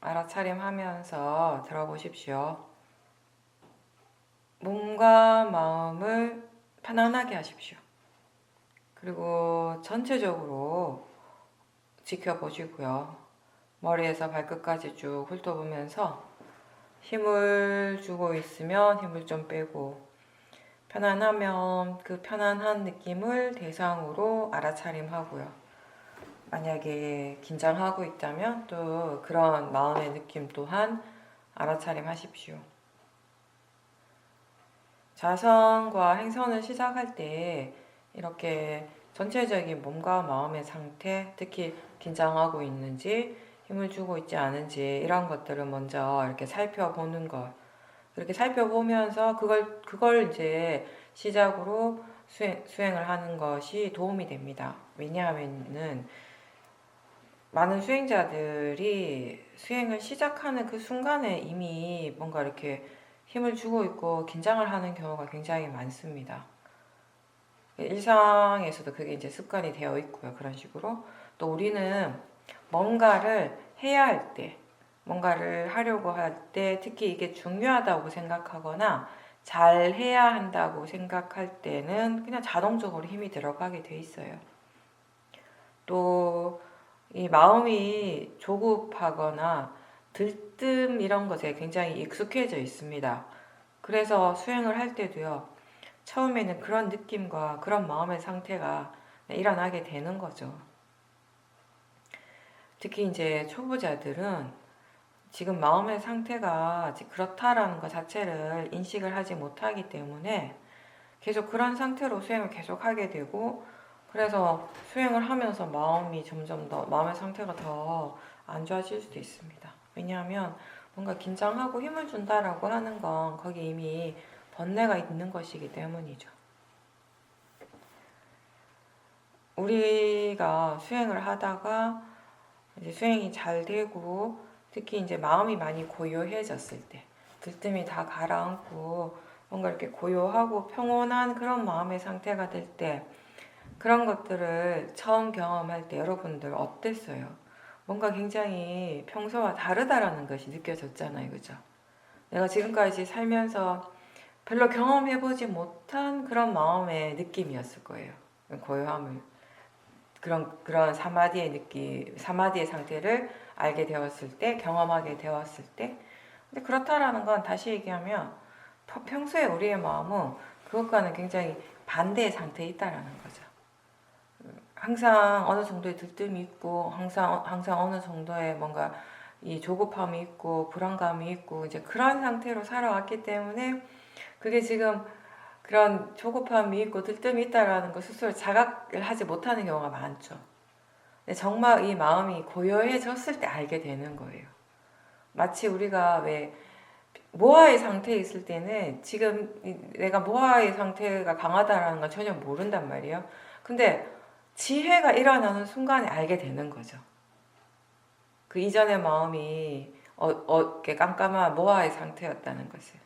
알아차림하면서 들어보십시오. 몸과 마음을 편안하게 하십시오. 그리고 전체적으로 지켜보시고요. 머리에서 발끝까지 쭉 훑어보면서 힘을 주고 있으면 힘을 좀 빼고, 편안하면 그 편안한 느낌을 대상으로 알아차림하고요. 만약에 긴장하고 있다면 또 그런 마음의 느낌 또한 알아차림하십시오. 자선과 행선을 시작할 때 이렇게 전체적인 몸과 마음의 상태, 특히 긴장하고 있는지 힘을 주고 있지 않은지 이런 것들을 먼저 이렇게 살펴보는 것. 그렇게 살펴보면서 그걸 이제 시작으로 수행을 하는 것이 도움이 됩니다. 왜냐하면은 많은 수행자들이 수행을 시작하는 그 순간에 이미 뭔가 이렇게 힘을 주고 있고 긴장을 하는 경우가 굉장히 많습니다. 일상에서도 그게 이제 습관이 되어 있고요. 그런 식으로. 또 우리는 뭔가를 해야 할 때, 뭔가를 하려고 할 때, 특히 이게 중요하다고 생각하거나 잘 해야 한다고 생각할 때는 그냥 자동적으로 힘이 들어가게 돼 있어요. 또 이 마음이 조급하거나 들뜸 이런 것에 굉장히 익숙해져 있습니다. 그래서 수행을 할 때도요, 처음에는 그런 느낌과 그런 마음의 상태가 일어나게 되는 거죠. 특히 이제 초보자들은 지금 마음의 상태가 그렇다라는 것 자체를 인식을 하지 못하기 때문에 계속 그런 상태로 수행을 계속 하게 되고, 그래서 수행을 하면서 마음이 점점 더, 마음의 상태가 더 안 좋아질 수도 있습니다. 왜냐하면 뭔가 긴장하고 힘을 준다라고 하는 건 거기 이미 번뇌가 있는 것이기 때문이죠. 우리가 수행을 하다가 이제 수행이 잘 되고, 특히 이제 마음이 많이 고요해졌을 때, 들뜸이 다 가라앉고 뭔가 이렇게 고요하고 평온한 그런 마음의 상태가 될 때, 그런 것들을 처음 경험할 때 여러분들 어땠어요? 뭔가 굉장히 평소와 다르다라는 것이 느껴졌잖아요, 그죠? 내가 지금까지 살면서 별로 경험해보지 못한 그런 마음의 느낌이었을 거예요. 고요함을. 그런 사마디의 느낌, 사마디의 상태를 알게 되었을 때, 경험하게 되었을 때. 근데 그렇다라는 건 다시 얘기하면 평소에 우리의 마음은 그것과는 굉장히 반대의 상태에 있다라는 거죠. 항상 어느 정도의 들뜸이 있고, 항상 어느 정도의 뭔가 이 조급함이 있고, 불안감이 있고, 이제 그런 상태로 살아왔기 때문에 그게 지금 그런 조급함이 있고 들뜸이 있다라는 걸 스스로 자각을 하지 못하는 경우가 많죠. 근데 정말 이 마음이 고요해졌을 때 알게 되는 거예요. 마치 우리가 왜 모아의 상태에 있을 때는 지금 내가 모아의 상태가 강하다라는 걸 전혀 모른단 말이에요. 근데 지혜가 일어나는 순간에 알게 되는 거죠. 그 이전의 마음이 이렇게 깜깜한 모아의 상태였다는 것을.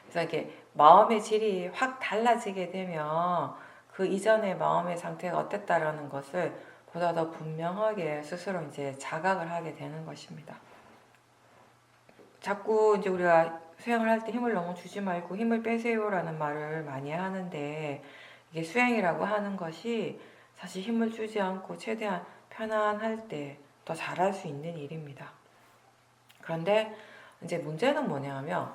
그래서 이렇게 마음의 질이 확 달라지게 되면 그 이전의 마음의 상태가 어땠다라는 것을 보다 더 분명하게 스스로 이제 자각을 하게 되는 것입니다. 자꾸 이제 우리가 수행을 할 때 힘을 너무 주지 말고 힘을 빼세요라는 말을 많이 하는데, 이게 수행이라고 하는 것이 사실 힘을 주지 않고 최대한 편안할 때 더 잘할 수 있는 일입니다. 그런데 이제 문제는 뭐냐면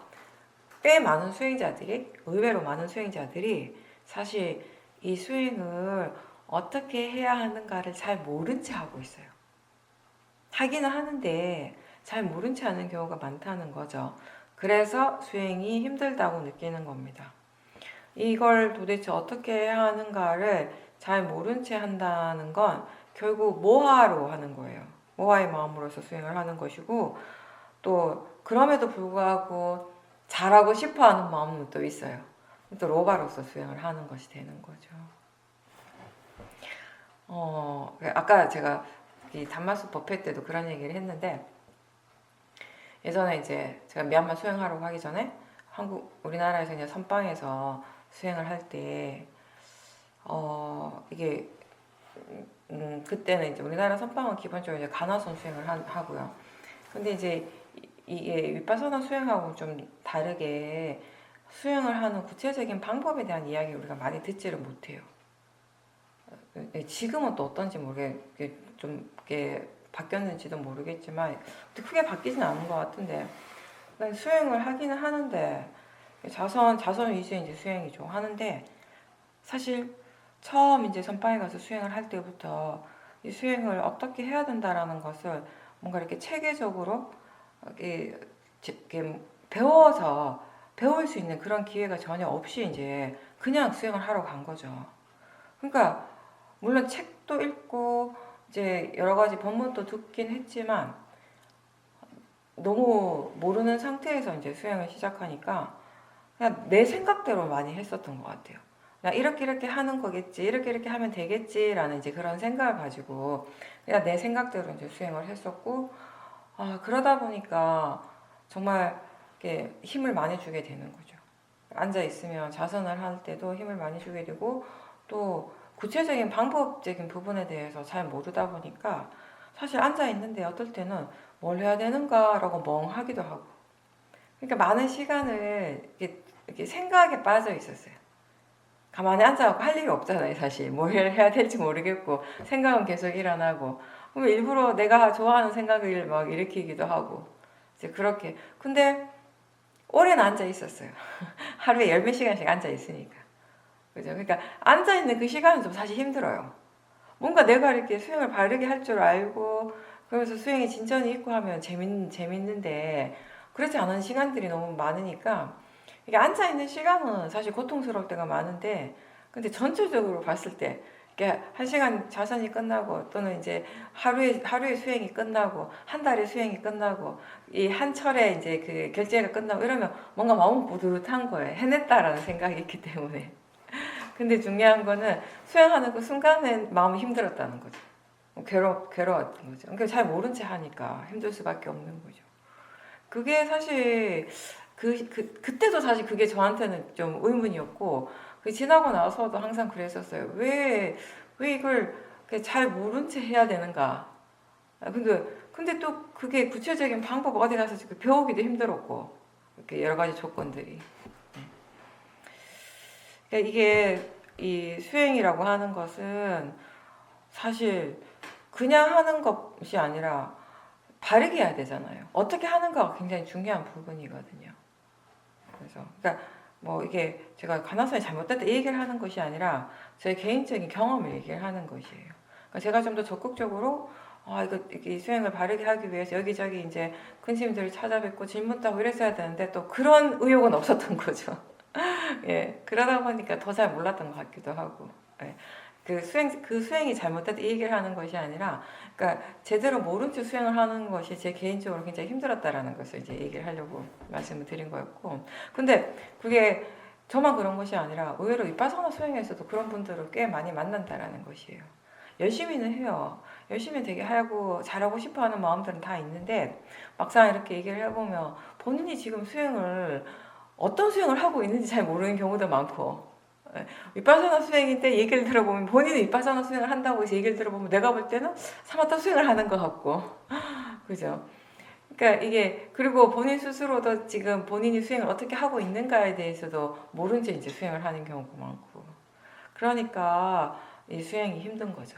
꽤 많은 수행자들이, 의외로 많은 수행자들이 사실 이 수행을 어떻게 해야 하는가를 잘 모른 채 하고 있어요. 하기는 하는데 잘 모른 채 하는 경우가 많다는 거죠. 그래서 수행이 힘들다고 느끼는 겁니다. 이걸 도대체 어떻게 해야 하는가를 잘 모른 채 한다는 건 결국 모하로 하는 거예요. 모하의 마음으로서 수행을 하는 것이고, 또 그럼에도 불구하고 잘하고 싶어하는 마음은 또 있어요. 또 로바로서 수행을 하는 것이 되는 거죠. 아까 제가 이 단마수 법회 때도 그런 얘기를 했는데, 예전에 이제 제가 미얀마 수행하러 가기 전에 우리나라에서 이제 선방에서 수행을 할 때, 이게, 그때는 이제 우리나라 선방은 기본적으로 이제 가나손 수행을 하고요. 근데 이제 이게 윗바사나 수행하고 좀 다르게 수행을 하는 구체적인 방법에 대한 이야기 우리가 많이 듣지를 못해요. 지금은 또 어떤지 모르게 좀 이게 바뀌었는지도 모르겠지만 크게 바뀌진 않은 것 같은데 수행을 하기는 하는데 자선 위주의 이제 수행이죠. 하는데 사실 처음 이제 선방에 가서 수행을 할 때부터 이 수행을 어떻게 해야 된다라는 것을 뭔가 이렇게 체계적으로 이렇게 배워서 배울 수 있는 그런 기회가 전혀 없이 이제 그냥 수행을 하러 간 거죠. 그러니까 물론 책도 읽고 이제 여러 가지 법문도 듣긴 했지만 너무 모르는 상태에서 이제 수행을 시작하니까 그냥 내 생각대로 많이 했었던 것 같아요. 나 이렇게 하는 거겠지, 이렇게 하면 되겠지라는 이제 그런 생각을 가지고 그냥 내 생각대로 이제 수행을 했었고, 그러다 보니까 정말 이렇게 힘을 많이 주게 되는 거죠. 앉아 있으면 자선을 할 때도 힘을 많이 주게 되고, 또 구체적인 방법적인 부분에 대해서 잘 모르다 보니까 사실 앉아 있는데 어떨 때는 뭘 해야 되는가라고 멍하기도 하고, 그러니까 많은 시간을 이렇게 생각에 빠져 있었어요. 가만히 앉아갖고 할 일이 없잖아요, 사실. 뭘 해야 될지 모르겠고, 생각은 계속 일어나고, 그럼 일부러 내가 좋아하는 생각을 막 일으키기도 하고, 이제 그렇게. 근데 오래는 앉아 있었어요. 하루에 열 몇 시간씩 앉아 있으니까. 그죠? 그러니까 앉아있는 그 시간은 좀 사실 힘들어요. 뭔가 내가 이렇게 수행을 바르게 할 줄 알고, 그러면서 수행에 진전이 있고 하면 재밌는데, 그렇지 않은 시간들이 너무 많으니까, 이게 앉아있는 시간은 사실 고통스러울 때가 많은데, 근데 전체적으로 봤을 때, 이게 한 시간 자선이 끝나고, 또는 이제 하루의 수행이 끝나고, 한 달의 수행이 끝나고, 이 한 철에 이제 그 결제가 끝나고 이러면 뭔가 마음은 뿌듯한 거예요. 해냈다라는 생각이 있기 때문에. 근데 중요한 거는 수행하는 그 순간엔 마음이 힘들었다는 거죠. 괴로웠던 거죠. 그러니까 잘 모른 채 하니까 힘들 수밖에 없는 거죠. 그게 사실 그때도 사실 그게 저한테는 좀 의문이었고, 그 지나고 나서도 항상 그랬었어요. 왜 이걸 잘 모른 채 해야 되는가? 근데 또 그게 구체적인 방법 어디 가서 배우기도 힘들었고, 이렇게 여러 가지 조건들이. 그러니까 이게 이 수행이라고 하는 것은 사실 그냥 하는 것이 아니라 바르게 해야 되잖아요. 어떻게 하는가가 굉장히 중요한 부분이거든요. 그러니까 뭐 이게 제가 관악산이 잘못됐다 이 얘기를 하는 것이 아니라 제 개인적인 경험을 얘기를 하는 것이에요. 그러니까 제가 좀 더 적극적으로 이게 수행을 바르게 하기 위해서 여기저기 이제 큰 스님들을 찾아뵙고 질문도 하고 이랬어야 되는데 또 그런 의욕은 없었던 거죠. 예, 그러다 보니까 더 잘 몰랐던 것 같기도 하고. 예. 그 수행이 잘못됐다 이 얘기를 하는 것이 아니라, 그러니까 제대로 모른 채 수행을 하는 것이 제 개인적으로 굉장히 힘들었다라는 것을 이제 얘기를 하려고 말씀을 드린 거였고. 근데 그게 저만 그런 것이 아니라 의외로 윗바사나 수행에서도 그런 분들을 꽤 많이 만난다라는 것이에요. 열심히는 해요. 열심히 되게 하고 잘하고 싶어 하는 마음들은 다 있는데, 막상 이렇게 얘기를 해보면 본인이 지금 수행을 어떤 수행을 하고 있는지 잘 모르는 경우도 많고, 윗바사나 수행일 때 얘기를 들어보면 본인이 윗바사나 수행을 한다고 해서 얘기를 들어보면 내가 볼 때는 사마타 수행을 하는 것 같고 그죠? 그러니까 이게, 그리고 본인 스스로도 지금 본인이 수행을 어떻게 하고 있는가에 대해서도 모른 채 이제 수행을 하는 경우가 많고, 그러니까 이 수행이 힘든 거죠.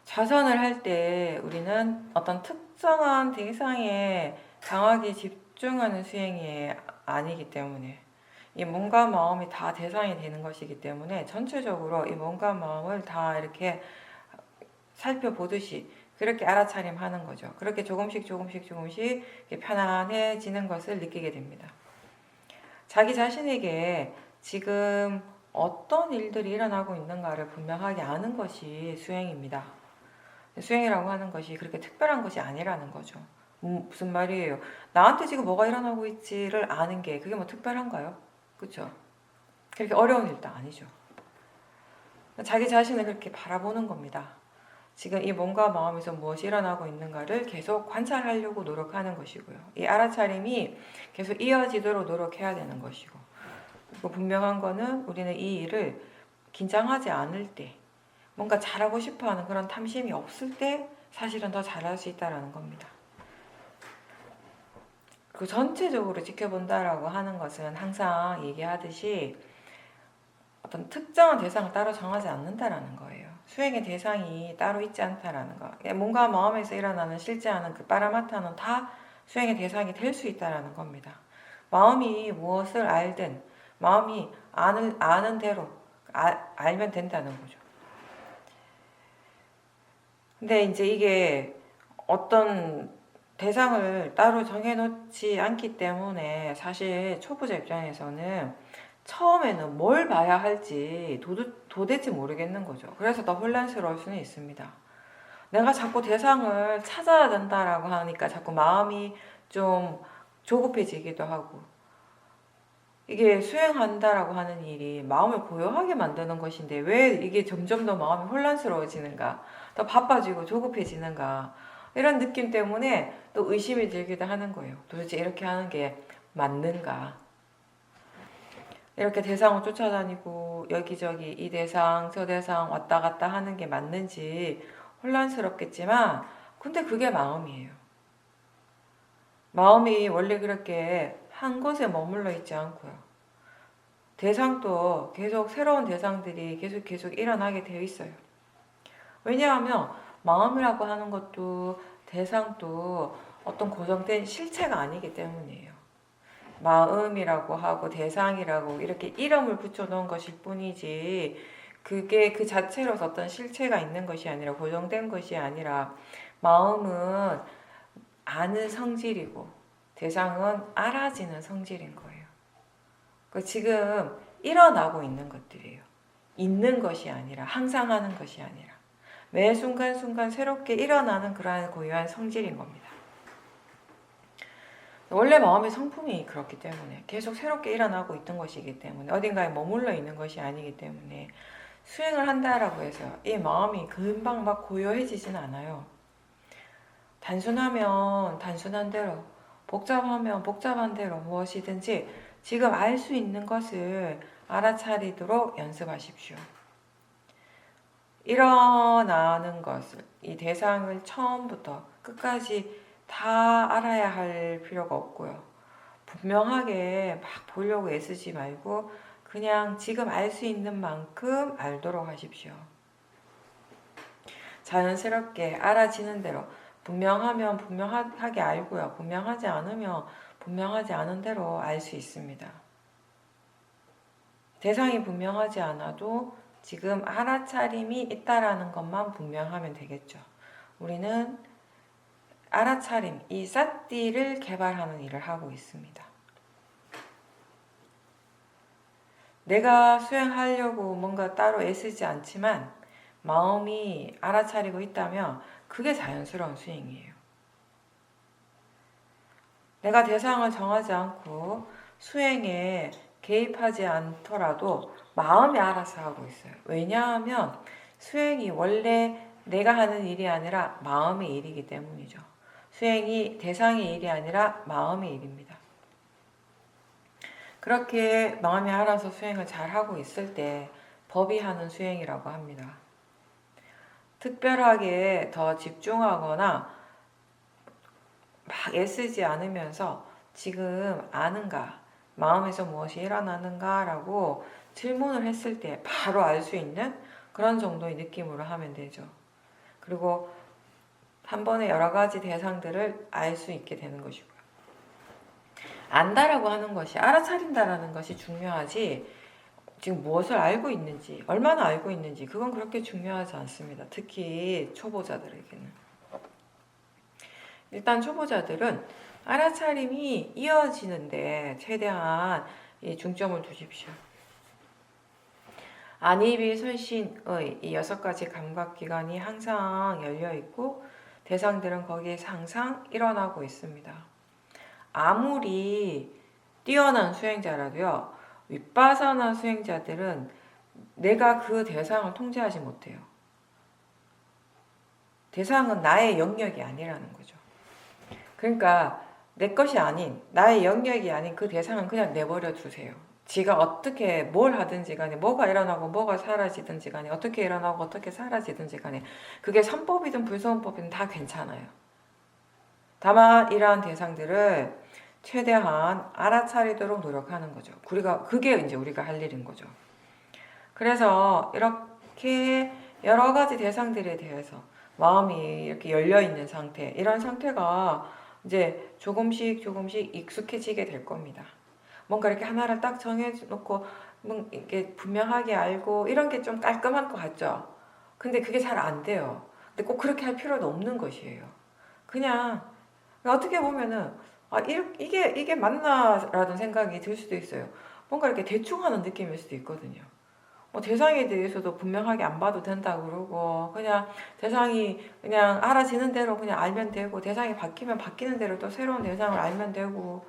자선을 할 때 우리는 어떤 특정한 대상에 강하게 집중하는 수행이 아니기 때문에, 이 몸과 마음이 다 대상이 되는 것이기 때문에 전체적으로 이 몸과 마음을 다 이렇게 살펴보듯이 그렇게 알아차림하는 거죠. 그렇게 조금씩 편안해지는 것을 느끼게 됩니다. 자기 자신에게 지금 어떤 일들이 일어나고 있는가를 분명하게 아는 것이 수행입니다. 수행이라고 하는 것이 그렇게 특별한 것이 아니라는 거죠. 무슨 말이에요? 나한테 지금 뭐가 일어나고 있지를 아는 게 그게 뭐 특별한가요? 그렇죠? 그렇게 어려운 일도 아니죠. 자기 자신을 그렇게 바라보는 겁니다. 지금 이 몸과 마음에서 무엇이 일어나고 있는가를 계속 관찰하려고 노력하는 것이고요. 이 알아차림이 계속 이어지도록 노력해야 되는 것이고, 그리고 분명한 거는 우리는 이 일을 긴장하지 않을 때, 뭔가 잘하고 싶어하는 그런 탐심이 없을 때 사실은 더 잘할 수 있다라는 겁니다. 그 전체적으로 지켜본다라고 하는 것은 항상 얘기하듯이 어떤 특정한 대상을 따로 정하지 않는다라는 거예요. 수행의 대상이 따로 있지 않다라는 거. 뭔가 마음에서 일어나는 실제하는 그 빠라마타는 다 수행의 대상이 될 수 있다라는 겁니다. 마음이 무엇을 알든 마음이 아는 대로 알면 된다는 거죠. 근데 이제 이게 어떤 대상을 따로 정해놓지 않기 때문에 사실 초보자 입장에서는 처음에는 뭘 봐야 할지 도대체 모르겠는 거죠. 그래서 더 혼란스러울 수는 있습니다. 내가 자꾸 대상을 찾아야 된다라고 하니까 자꾸 마음이 좀 조급해지기도 하고, 이게 수행한다라고 하는 일이 마음을 고요하게 만드는 것인데 왜 이게 점점 더 마음이 혼란스러워지는가, 더 바빠지고 조급해지는가, 이런 느낌 때문에 또 의심이 들기도 하는 거예요. 도대체 이렇게 하는 게 맞는가? 이렇게 대상을 쫓아다니고 여기저기 이 대상 저 대상 왔다 갔다 하는 게 맞는지 혼란스럽겠지만, 근데 그게 마음이에요. 마음이 원래 그렇게 한 곳에 머물러 있지 않고요. 대상도 계속 새로운 대상들이 계속 일어나게 되어 있어요. 왜냐하면 마음이라고 하는 것도 대상도 어떤 고정된 실체가 아니기 때문이에요. 마음이라고 하고 대상이라고 이렇게 이름을 붙여놓은 것일 뿐이지, 그게 그 자체로서 어떤 실체가 있는 것이 아니라, 고정된 것이 아니라, 마음은 아는 성질이고 대상은 알아지는 성질인 거예요. 지금 일어나고 있는 것들이에요. 있는 것이 아니라, 항상 하는 것이 아니라 매 순간순간 새롭게 일어나는 그러한 고유한 성질인 겁니다. 원래 마음의 성품이 그렇기 때문에 계속 새롭게 일어나고 있던 것이기 때문에, 어딘가에 머물러 있는 것이 아니기 때문에 수행을 한다라고 해서 이 마음이 금방 막 고요해지진 않아요. 단순하면 단순한 대로, 복잡하면 복잡한 대로 무엇이든지 지금 알 수 있는 것을 알아차리도록 연습하십시오. 일어나는 것을, 이 대상을 처음부터 끝까지 다 알아야 할 필요가 없고요. 분명하게 막 보려고 애쓰지 말고 그냥 지금 알 수 있는 만큼 알도록 하십시오. 자연스럽게 알아지는 대로, 분명하면 분명하게 알고요. 분명하지 않으면 분명하지 않은 대로 알 수 있습니다. 대상이 분명하지 않아도 지금 알아차림이 있다라는 것만 분명하면 되겠죠. 우리는 알아차림, 이 사띠를 개발하는 일을 하고 있습니다. 내가 수행하려고 뭔가 따로 애쓰지 않지만 마음이 알아차리고 있다면 그게 자연스러운 수행이에요. 내가 대상을 정하지 않고 수행에 개입하지 않더라도 마음이 알아서 하고 있어요. 왜냐하면 수행이 원래 내가 하는 일이 아니라 마음의 일이기 때문이죠. 수행이 대상의 일이 아니라 마음의 일입니다. 그렇게 마음이 알아서 수행을 잘 하고 있을 때 법이 하는 수행이라고 합니다. 특별하게 더 집중하거나 막 애쓰지 않으면서 지금 아는가, 마음에서 무엇이 일어나는가 라고 질문을 했을 때 바로 알 수 있는 그런 정도의 느낌으로 하면 되죠. 그리고 한 번에 여러 가지 대상들을 알 수 있게 되는 것이고요. 안다라고 하는 것이, 알아차린다라는 것이 중요하지, 지금 무엇을 알고 있는지, 얼마나 알고 있는지 그건 그렇게 중요하지 않습니다. 특히 초보자들에게는. 일단 초보자들은 알아차림이 이어지는데 최대한 중점을 두십시오. 안입이 설신의 이 6가지 감각기관이 항상 열려있고 대상들은 거기에서 항상 일어나고 있습니다. 아무리 뛰어난 수행자라도요, 윗바사나 수행자들은 내가 그 대상을 통제하지 못해요. 대상은 나의 영역이 아니라는 거죠. 그러니까 내 것이 아닌, 나의 영역이 아닌 그 대상은 그냥 내버려 두세요. 지가 어떻게 뭘 하든지 간에 뭐가 일어나고 뭐가 사라지든지 간에 어떻게 일어나고 어떻게 사라지든지 간에 그게 선법이든 불선법이든 다 괜찮아요. 다만 이러한 대상들을 최대한 알아차리도록 노력하는 거죠. 그게 이제 우리가 할 일인 거죠. 그래서 이렇게 여러 가지 대상들에 대해서 마음이 이렇게 열려 있는 상태, 이런 상태가 이제 조금씩 조금씩 익숙해지게 될 겁니다. 뭔가 이렇게 하나를 딱 정해놓고 이렇게 분명하게 알고 이런 게 좀 깔끔할 것 같죠. 근데 그게 잘 안 돼요. 근데 꼭 그렇게 할 필요도 없는 것이에요. 그냥 어떻게 보면은 이게 맞나라는 생각이 들 수도 있어요. 뭔가 이렇게 대충 하는 느낌일 수도 있거든요. 뭐 대상에 대해서도 분명하게 안 봐도 된다 그러고 그냥 대상이 그냥 알아지는 대로 그냥 알면 되고 대상이 바뀌면 바뀌는 대로 또 새로운 대상을 알면 되고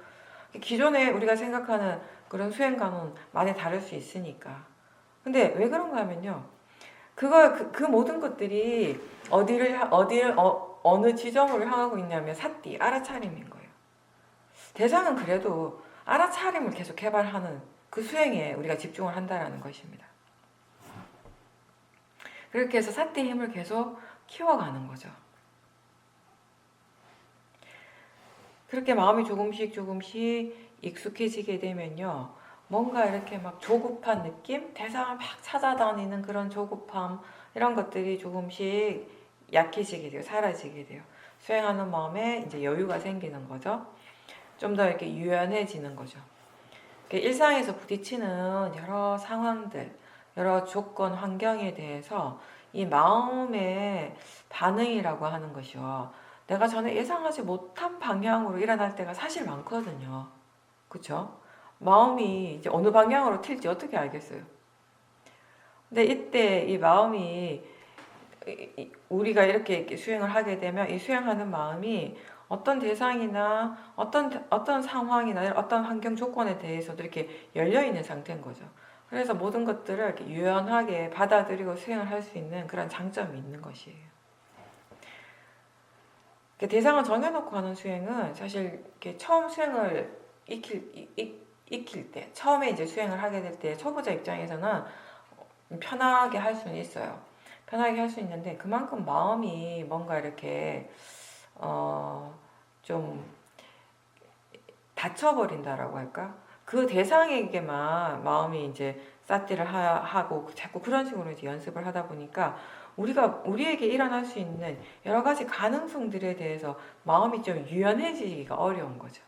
기존에 우리가 생각하는 그런 수행과는 많이 다를 수 있으니까. 근데 왜 그런가 하면요. 그 모든 것들이 어느 지점으로 향하고 있냐면 삿띠, 알아차림인 거예요. 대상은 그래도 알아차림을 계속 개발하는 그 수행에 우리가 집중을 한다라는 것입니다. 그렇게 해서 삿띠의 힘을 계속 키워가는 거죠. 그렇게 마음이 조금씩 조금씩 익숙해지게 되면요. 뭔가 이렇게 막 조급한 느낌? 대상을 막 찾아다니는 그런 조급함, 이런 것들이 조금씩 약해지게 돼요. 사라지게 돼요. 수행하는 마음에 이제 여유가 생기는 거죠. 좀 더 이렇게 유연해지는 거죠. 일상에서 부딪히는 여러 상황들, 여러 조건, 환경에 대해서 이 마음의 반응이라고 하는 것이요. 내가 전에 예상하지 못한 방향으로 일어날 때가 사실 많거든요. 그쵸? 마음이 이제 어느 방향으로 튈지 어떻게 알겠어요? 근데 이때 이 마음이 우리가 이렇게 수행을 하게 되면 이 수행하는 마음이 어떤 대상이나 어떤 상황이나 어떤 환경 조건에 대해서도 이렇게 열려 있는 상태인 거죠. 그래서 모든 것들을 이렇게 유연하게 받아들이고 수행을 할 수 있는 그런 장점이 있는 것이에요. 대상을 정해놓고 하는 수행은 사실 이렇게 처음 수행을 익힐 때, 처음에 이제 수행을 하게 될 때 초보자 입장에서는 편하게 할 수는 있어요. 편하게 할 수 있는데 그만큼 마음이 뭔가 이렇게 좀 닫혀버린다라고 할까? 그 대상에게만 마음이 이제 삿대를 하고 자꾸 그런 식으로 이제 연습을 하다 보니까 우리에게 일어날 수 있는 여러 가지 가능성들에 대해서 마음이 좀 유연해지기가 어려운 거죠.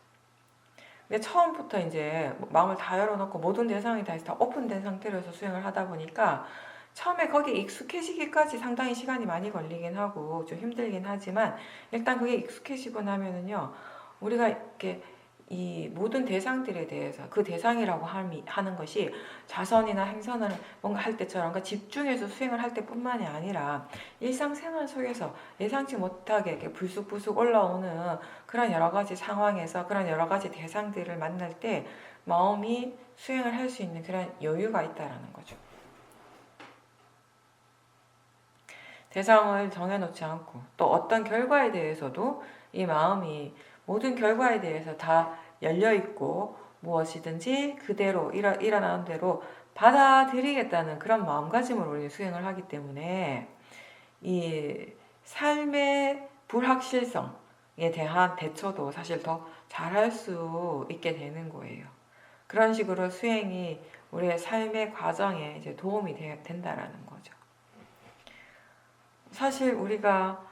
근데 처음부터 이제 마음을 다 열어놓고 모든 대상이 다 오픈된 상태로서 수행을 하다 보니까 처음에 거기에 익숙해지기까지 상당히 시간이 많이 걸리긴 하고 좀 힘들긴 하지만 일단 그게 익숙해지고 나면은요 우리가 이렇게 이 모든 대상들에 대해서 그 대상이라고 하는 것이 자선이나 행선을 뭔가 할 때처럼 그러니까 집중해서 수행을 할 때뿐만이 아니라 일상생활 속에서 예상치 못하게 이렇게 불쑥불쑥 올라오는 그런 여러 가지 상황에서 그런 여러 가지 대상들을 만날 때 마음이 수행을 할 수 있는 그런 여유가 있다라는 거죠. 대상을 정해놓지 않고 또 어떤 결과에 대해서도 이 마음이 모든 결과에 대해서 다 열려있고 무엇이든지 그대로 일어나는 대로 받아들이겠다는 그런 마음가짐으로 우리 수행을 하기 때문에 이 삶의 불확실성에 대한 대처도 사실 더 잘할 수 있게 되는 거예요. 그런 식으로 수행이 우리의 삶의 과정에 이제 도움이 된다라는 거죠. 사실 우리가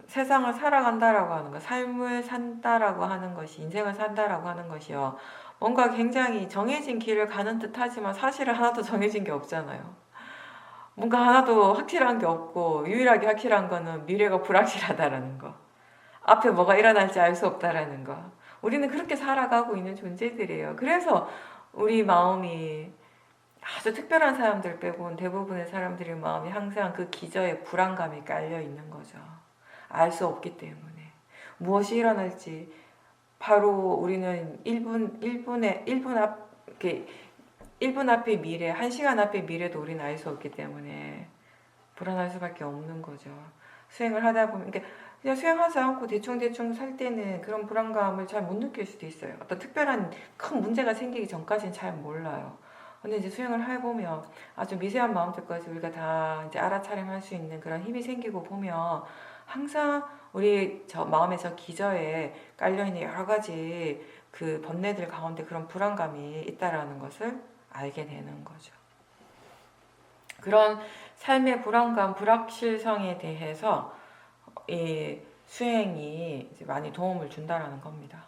세상을 살아간다라고 하는 것, 삶을 산다라고 하는 것이, 인생을 산다라고 하는 것이요. 뭔가 굉장히 정해진 길을 가는 듯 하지만 사실은 하나도 정해진 게 없잖아요. 뭔가 하나도 확실한 게 없고, 유일하게 확실한 거는 미래가 불확실하다라는 거. 앞에 뭐가 일어날지 알 수 없다라는 거. 우리는 그렇게 살아가고 있는 존재들이에요. 그래서 우리 마음이 아주 특별한 사람들 빼고는 대부분의 사람들의 마음이 항상 그 기저에 불안감이 깔려 있는 거죠. 알 수 없기 때문에. 무엇이 일어날지 바로 우리는 1분 앞의 미래, 1시간 앞의 미래도 우리는 알 수 없기 때문에 불안할 수밖에 없는 거죠. 수행을 하다 보면, 그러니까 그냥 수행하지 않고 대충대충 살 때는 그런 불안감을 잘 못 느낄 수도 있어요. 어떤 특별한 큰 문제가 생기기 전까지는 잘 몰라요. 근데 이제 수행을 해보면 아주 미세한 마음들까지 우리가 다 이제 알아차림할 수 있는 그런 힘이 생기고 보면 항상 우리 저 마음에서 기저에 깔려있는 여러 가지 그 번뇌들 가운데 그런 불안감이 있다라는 것을 알게 되는 거죠. 그런 삶의 불안감, 불확실성에 대해서 이 수행이 이제 많이 도움을 준다라는 겁니다.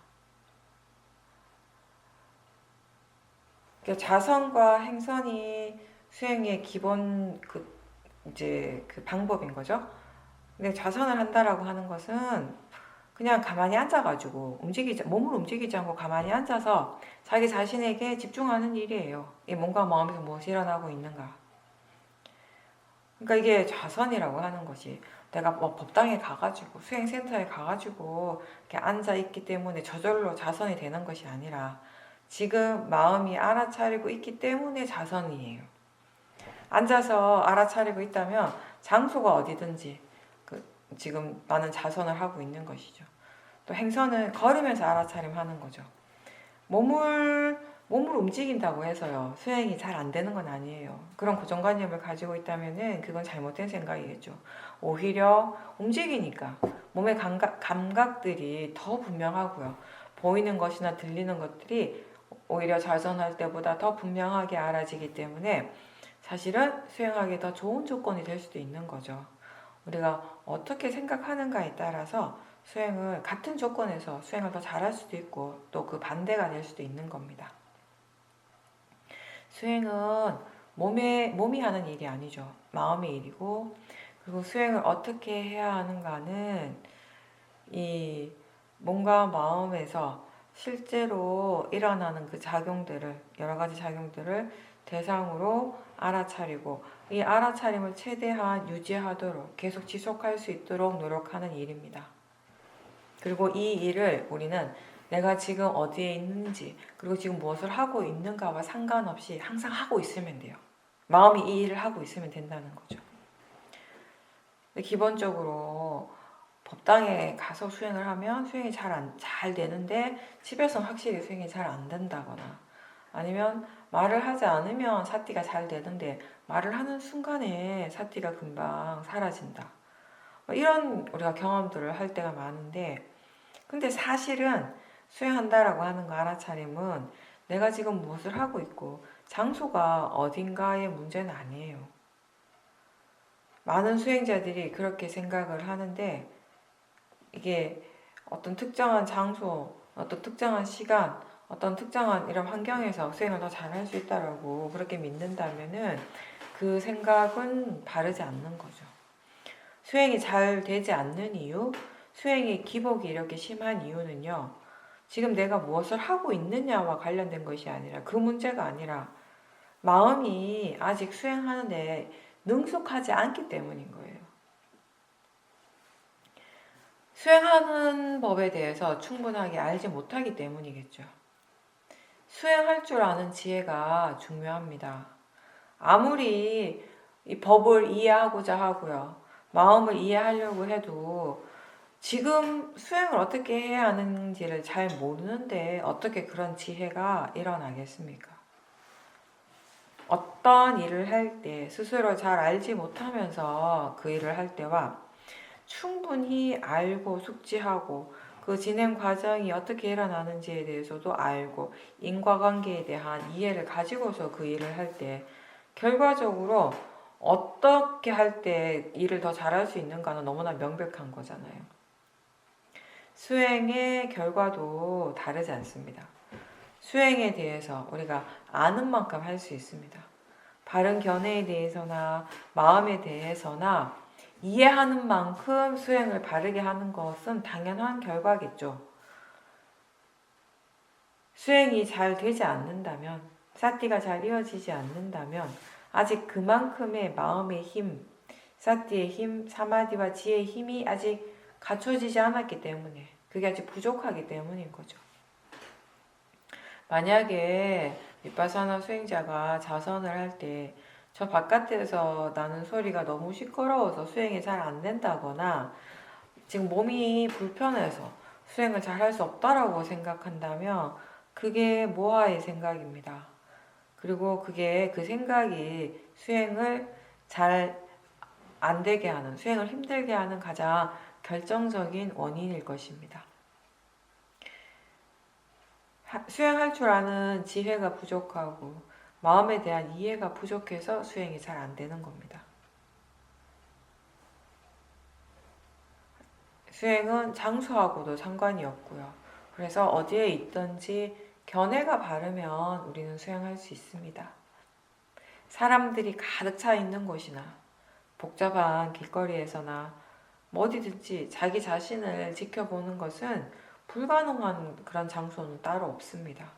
그러니까 자선과 행선이 수행의 기본 이제 그 방법인 거죠. 근데 자선을 한다라고 하는 것은 그냥 가만히 앉아가지고 몸을 움직이지 않고 가만히 앉아서 자기 자신에게 집중하는 일이에요. 이 몸과 마음에서 무엇이 일어나고 있는가. 그러니까 이게 자선이라고 하는 것이 내가 뭐 법당에 가가지고 수행센터에 가가지고 이렇게 앉아 있기 때문에 저절로 자선이 되는 것이 아니라 지금 마음이 알아차리고 있기 때문에 자선이에요. 앉아서 알아차리고 있다면 장소가 어디든지 지금 나는 자선을 하고 있는 것이죠. 또 행선은 걸으면서 알아차림하는 거죠. 몸을 움직인다고 해서요 수행이 잘 안 되는 건 아니에요. 그런 고정관념을 가지고 있다면은 그건 잘못된 생각이겠죠. 오히려 움직이니까 몸의 감각들이 더 분명하고요. 보이는 것이나 들리는 것들이 오히려 자선할 때보다 더 분명하게 알아지기 때문에 사실은 수행하기 더 좋은 조건이 될 수도 있는 거죠. 우리가 어떻게 생각하는가에 따라서 수행을 같은 조건에서 수행을 더 잘할 수도 있고 또 그 반대가 될 수도 있는 겁니다. 수행은 몸이 하는 일이 아니죠. 마음의 일이고 그리고 수행을 어떻게 해야 하는가는 이 몸과 마음에서 실제로 일어나는 그 작용들을 여러 가지 작용들을 대상으로 알아차리고 이 알아차림을 최대한 유지하도록 계속 지속할 수 있도록 노력하는 일입니다. 그리고 이 일을 우리는 내가 지금 어디에 있는지 그리고 지금 무엇을 하고 있는가와 상관없이 항상 하고 있으면 돼요. 마음이 이 일을 하고 있으면 된다는 거죠. 근데 기본적으로 법당에 가서 수행을 하면 수행이 잘 되는데 집에서는 확실히 수행이 잘 안 된다거나 아니면 말을 하지 않으면 사띠가 잘 되는데 말을 하는 순간에 사띠가 금방 사라진다. 이런 우리가 경험들을 할 때가 많은데 근데 사실은 수행한다라고 하는 거 알아차림은 내가 지금 무엇을 하고 있고 장소가 어딘가의 문제는 아니에요. 많은 수행자들이 그렇게 생각을 하는데 이게 어떤 특정한 장소, 어떤 특정한 시간, 어떤 특정한 이런 환경에서 수행을 더 잘할 수 있다라고 그렇게 믿는다면은 그 생각은 바르지 않는 거죠. 수행이 잘 되지 않는 이유, 수행의 기복이 이렇게 심한 이유는요. 지금 내가 무엇을 하고 있느냐와 관련된 것이 아니라 그 문제가 아니라 마음이 아직 수행하는데 능숙하지 않기 때문인 거예요. 수행하는 법에 대해서 충분하게 알지 못하기 때문이겠죠. 수행할 줄 아는 지혜가 중요합니다. 아무리 이 법을 이해하고자 하고요. 마음을 이해하려고 해도 지금 수행을 어떻게 해야 하는지를 잘 모르는데 어떻게 그런 지혜가 일어나겠습니까? 어떤 일을 할 때 스스로 잘 알지 못하면서 그 일을 할 때와 충분히 알고 숙지하고 그 진행 과정이 어떻게 일어나는지에 대해서도 알고 인과관계에 대한 이해를 가지고서 그 일을 할 때 결과적으로 어떻게 할 때 일을 더 잘할 수 있는가는 너무나 명백한 거잖아요. 수행의 결과도 다르지 않습니다. 수행에 대해서 우리가 아는 만큼 할 수 있습니다. 바른 견해에 대해서나 마음에 대해서나 이해하는 만큼 수행을 바르게 하는 것은 당연한 결과겠죠. 수행이 잘 되지 않는다면, 사띠가 잘 이어지지 않는다면 아직 그만큼의 마음의 힘, 사띠의 힘, 사마디와 지혜의 힘이 아직 갖춰지지 않았기 때문에 그게 아직 부족하기 때문인 거죠. 만약에 비파사나 수행자가 자선을 할 때 저 바깥에서 나는 소리가 너무 시끄러워서 수행이 잘 안 된다거나 지금 몸이 불편해서 수행을 잘 할 수 없다라고 생각한다면 그게 모아의 생각입니다. 그리고 그게 그 생각이 수행을 잘 안 되게 하는, 수행을 힘들게 하는 가장 결정적인 원인일 것입니다. 수행할 줄 아는 지혜가 부족하고 마음에 대한 이해가 부족해서 수행이 잘 안 되는 겁니다. 수행은 장소하고도 상관이 없고요. 그래서 어디에 있든지 견해가 바르면 우리는 수행할 수 있습니다. 사람들이 가득 차 있는 곳이나 복잡한 길거리에서나 어디든지 자기 자신을 지켜보는 것은 불가능한 그런 장소는 따로 없습니다.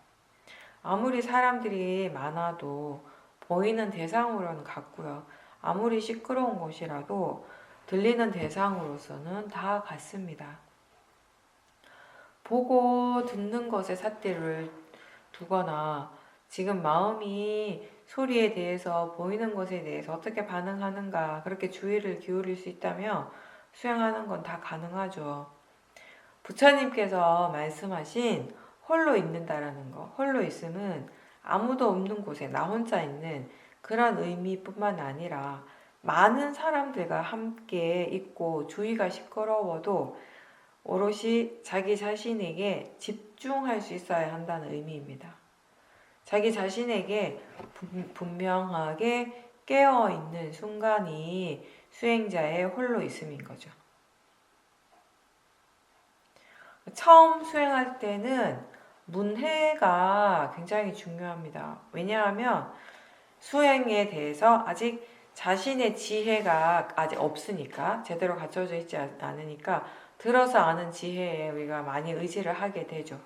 아무리 사람들이 많아도 보이는 대상으로는 같고요. 아무리 시끄러운 곳이라도 들리는 대상으로서는 다 같습니다. 보고 듣는 것에 삿대를 두거나 지금 마음이 소리에 대해서 보이는 것에 대해서 어떻게 반응하는가 그렇게 주의를 기울일 수 있다면 수행하는 건 다 가능하죠. 부처님께서 말씀하신 홀로 있는다라는 거, 홀로 있음은 아무도 없는 곳에 나 혼자 있는 그런 의미뿐만 아니라 많은 사람들과 함께 있고 주위가 시끄러워도 오롯이 자기 자신에게 집중할 수 있어야 한다는 의미입니다. 자기 자신에게 분명하게 깨어있는 순간이 수행자의 홀로 있음인 거죠. 처음 수행할 때는 문해가 굉장히 중요합니다. 왜냐하면 수행에 대해서 아직 자신의 지혜가 아직 없으니까 제대로 갖춰져 있지 않으니까 들어서 아는 지혜에 우리가 많이 의지를 하게 되죠.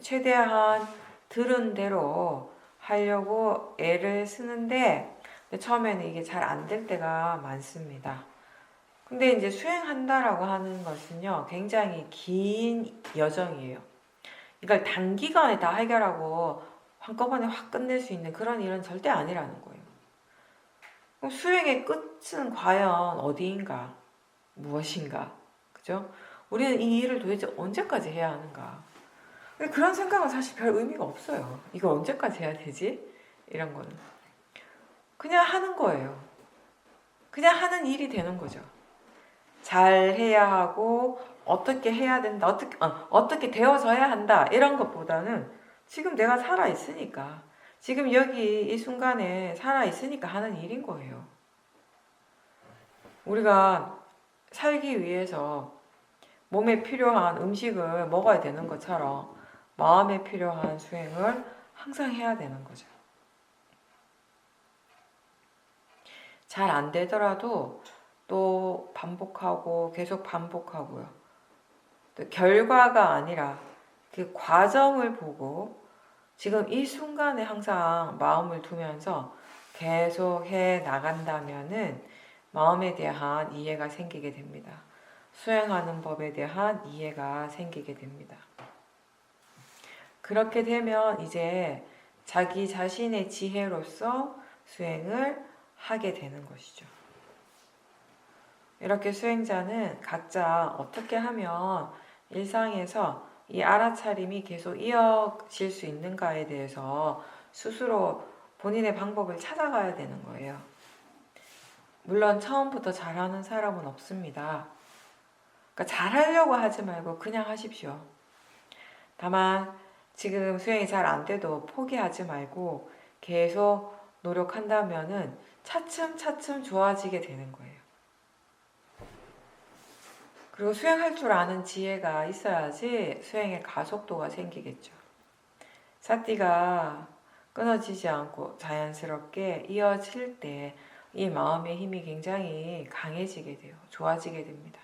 최대한 들은 대로 하려고 애를 쓰는데 처음에는 이게 잘 안 될 때가 많습니다. 근데 이제 수행한다라고 하는 것은요, 굉장히 긴 여정이에요. 이걸 단기간에 다 해결하고 한꺼번에 확 끝낼 수 있는 그런 일은 절대 아니라는 거예요. 그럼 수행의 끝은 과연 어디인가? 무엇인가? 그죠? 우리는 이 일을 도대체 언제까지 해야 하는가? 그런 생각은 사실 별 의미가 없어요. 이거 언제까지 해야 되지? 이런 거는. 그냥 하는 거예요. 그냥 하는 일이 되는 거죠. 잘 해야 하고, 어떻게 해야 된다, 어떻게 되어져야 한다, 이런 것보다는 지금 내가 살아있으니까, 지금 여기 이 순간에 살아있으니까 하는 일인 거예요. 우리가 살기 위해서 몸에 필요한 음식을 먹어야 되는 것처럼 마음에 필요한 수행을 항상 해야 되는 거죠. 잘 안 되더라도 또 반복하고 계속 반복하고요. 또 결과가 아니라 그 과정을 보고 지금 이 순간에 항상 마음을 두면서 계속 해 나간다면은 마음에 대한 이해가 생기게 됩니다. 수행하는 법에 대한 이해가 생기게 됩니다. 그렇게 되면 이제 자기 자신의 지혜로서 수행을 하게 되는 것이죠. 이렇게 수행자는 각자 어떻게 하면 일상에서 이 알아차림이 계속 이어질 수 있는가에 대해서 스스로 본인의 방법을 찾아가야 되는 거예요. 물론 처음부터 잘하는 사람은 없습니다. 그러니까 잘하려고 하지 말고 그냥 하십시오. 다만 지금 수행이 잘 안 돼도 포기하지 말고 계속 노력한다면은 차츰차츰 좋아지게 되는 거예요. 그리고 수행할 줄 아는 지혜가 있어야지 수행의 가속도가 생기겠죠. 사띠가 끊어지지 않고 자연스럽게 이어질 때 이 마음의 힘이 굉장히 강해지게 돼요. 좋아지게 됩니다.